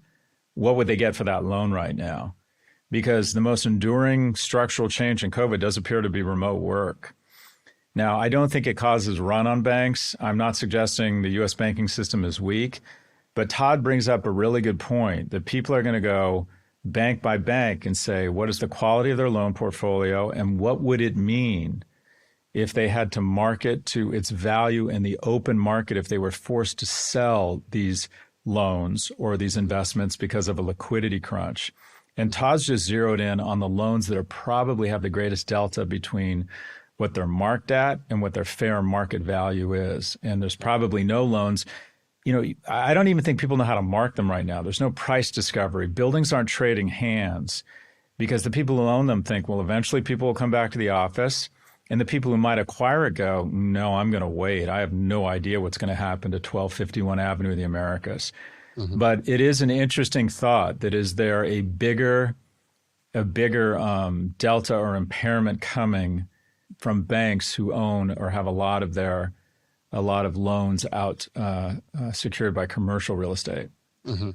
what would they get for that loan right now? Because the most enduring structural change in COVID does appear to be remote work. Now, I don't think it causes run on banks. I'm not suggesting the U.S. banking system is weak, but Todd brings up a really good point that people are going to go bank by bank and say, what is the quality of their loan portfolio and what would it mean if they had to market to its value in the open market, if they were forced to sell these loans or these investments because of a liquidity crunch. And Todd's just zeroed in on the loans that are probably have the greatest delta between what they're marked at and what their fair market value is. And there's probably no loans. I don't even think people know how to mark them right now. There's no price discovery. Buildings aren't trading hands because the people who own them think, well, eventually people will come back to the office. And the people who might acquire it go, no, I'm going to wait. I have no idea what's going to happen to 1251 Avenue of the Americas. Mm-hmm. But it is an interesting thought that is there a bigger delta or impairment coming from banks who own or have a lot of loans out secured by commercial real estate. Mm-hmm.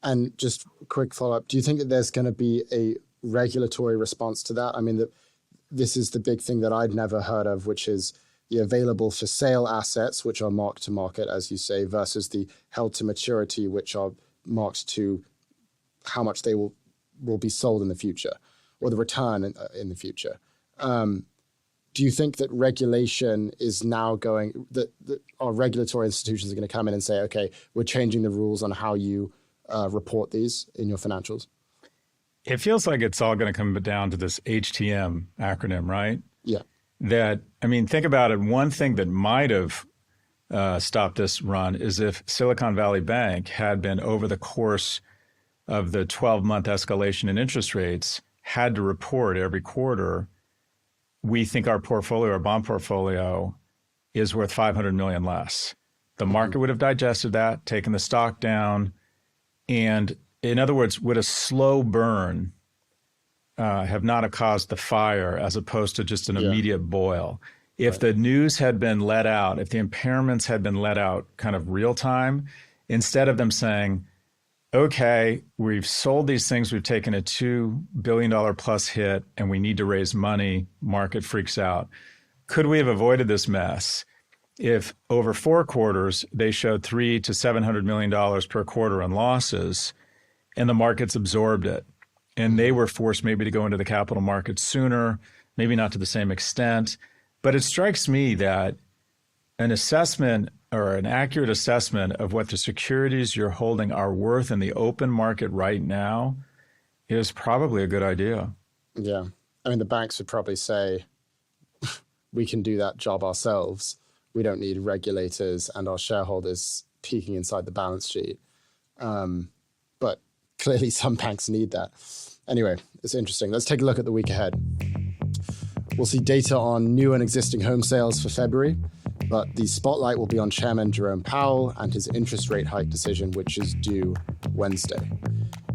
And just a quick follow-up, do you think that there's going to be a regulatory response to that? I mean, this is the big thing that I'd never heard of, which is the available for sale assets, which are marked to market, as you say, versus the held to maturity, which are marked to how much they will be sold in the future, or the return in the future. Do you think that regulation is now going, that our regulatory institutions are going to come in and say, okay, we're changing the rules on how you report these in your financials? It feels like it's all going to come down to this HTM acronym, right? Yeah. that, I mean, think about it. One thing that might have stopped this run is if Silicon Valley Bank had been, over the course of the 12-month escalation in interest rates, had to report every quarter, we think our portfolio, our bond portfolio, is worth $500 million less. The market would have digested that, taken the stock down, and in other words, would a slow burn have not caused the fire as opposed to just an immediate boil. If the news had been let out, if the impairments had been let out kind of real time, instead of them saying, okay, we've sold these things, we've taken a $2 billion plus hit, and we need to raise money, market freaks out. Could we have avoided this mess if over 4 quarters they showed $300 to $700 million per quarter in losses and the markets absorbed it? And they were forced maybe to go into the capital markets sooner, maybe not to the same extent. But it strikes me that an assessment or an accurate assessment of what the securities you're holding are worth in the open market right now is probably a good idea. Yeah. I mean, the banks would probably say, we can do that job ourselves. We don't need regulators and our shareholders peeking inside the balance sheet. But clearly some banks need that. Anyway, it's interesting. Let's take a look at the week ahead. We'll see data on new and existing home sales for February, but the spotlight will be on Chairman Jerome Powell and his interest rate hike decision, which is due Wednesday.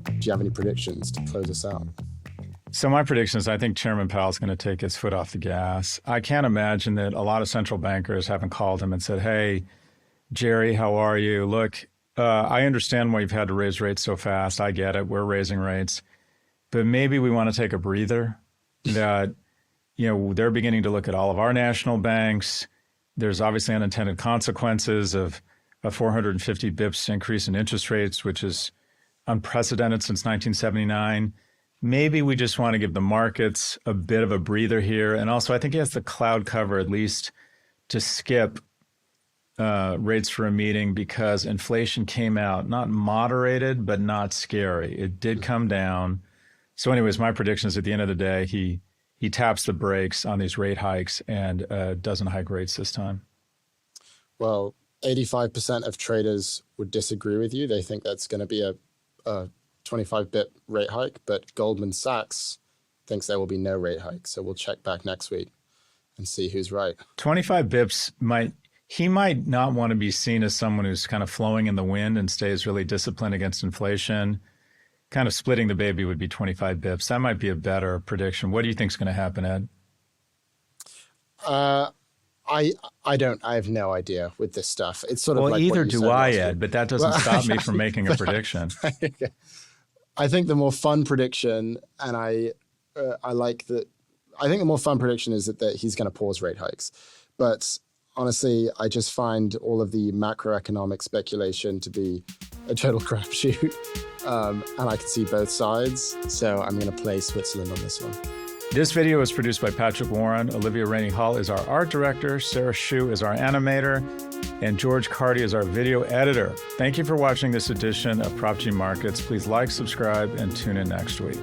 Do you have any predictions to close us out? So my prediction is I think Chairman Powell's going to take his foot off the gas. I can't imagine that a lot of central bankers haven't called him and said, hey, Jerry, how are you? Look, I understand why you've had to raise rates so fast. I get it. We're raising rates. But maybe we want to take a breather. That, you know, they're beginning to look at all of our national banks. There's obviously unintended consequences of a 450 bips increase in interest rates, which is unprecedented since 1979. Maybe we just want to give the markets a bit of a breather here. And also, I think he has the cloud cover at least to skip rates for a meeting, because inflation came out not moderated, but not scary. It did come down. So anyways, my prediction is at the end of the day, he taps the brakes on these rate hikes and doesn't hike rates this time. Well, 85% of traders would disagree with you. They think that's going to be a 25 bip rate hike, but Goldman Sachs thinks there will be no rate hike. So we'll check back next week and see who's right. 25 bips he might not want to be seen as someone who's kind of flowing in the wind and stays really disciplined against inflation. Kind of splitting the baby would be 25 bips. That might be a better prediction. What do you think is going to happen, Ed? I have no idea with this stuff. It's sort of like either what you do I, said Ed, but that doesn't stop me from making a prediction. I think the more fun prediction, and I think the more fun prediction is that he's going to pause rate hikes. But honestly, I just find all of the macroeconomic speculation to be a total crapshoot. And I can see both sides. So I'm going to play Switzerland on this one. This video was produced by Patrick Warren. Olivia Rainey Hall is our art director. Sarah Shu is our animator. And George Carty is our video editor. Thank you for watching this edition of Prof G Markets. Please like, subscribe, and tune in next week.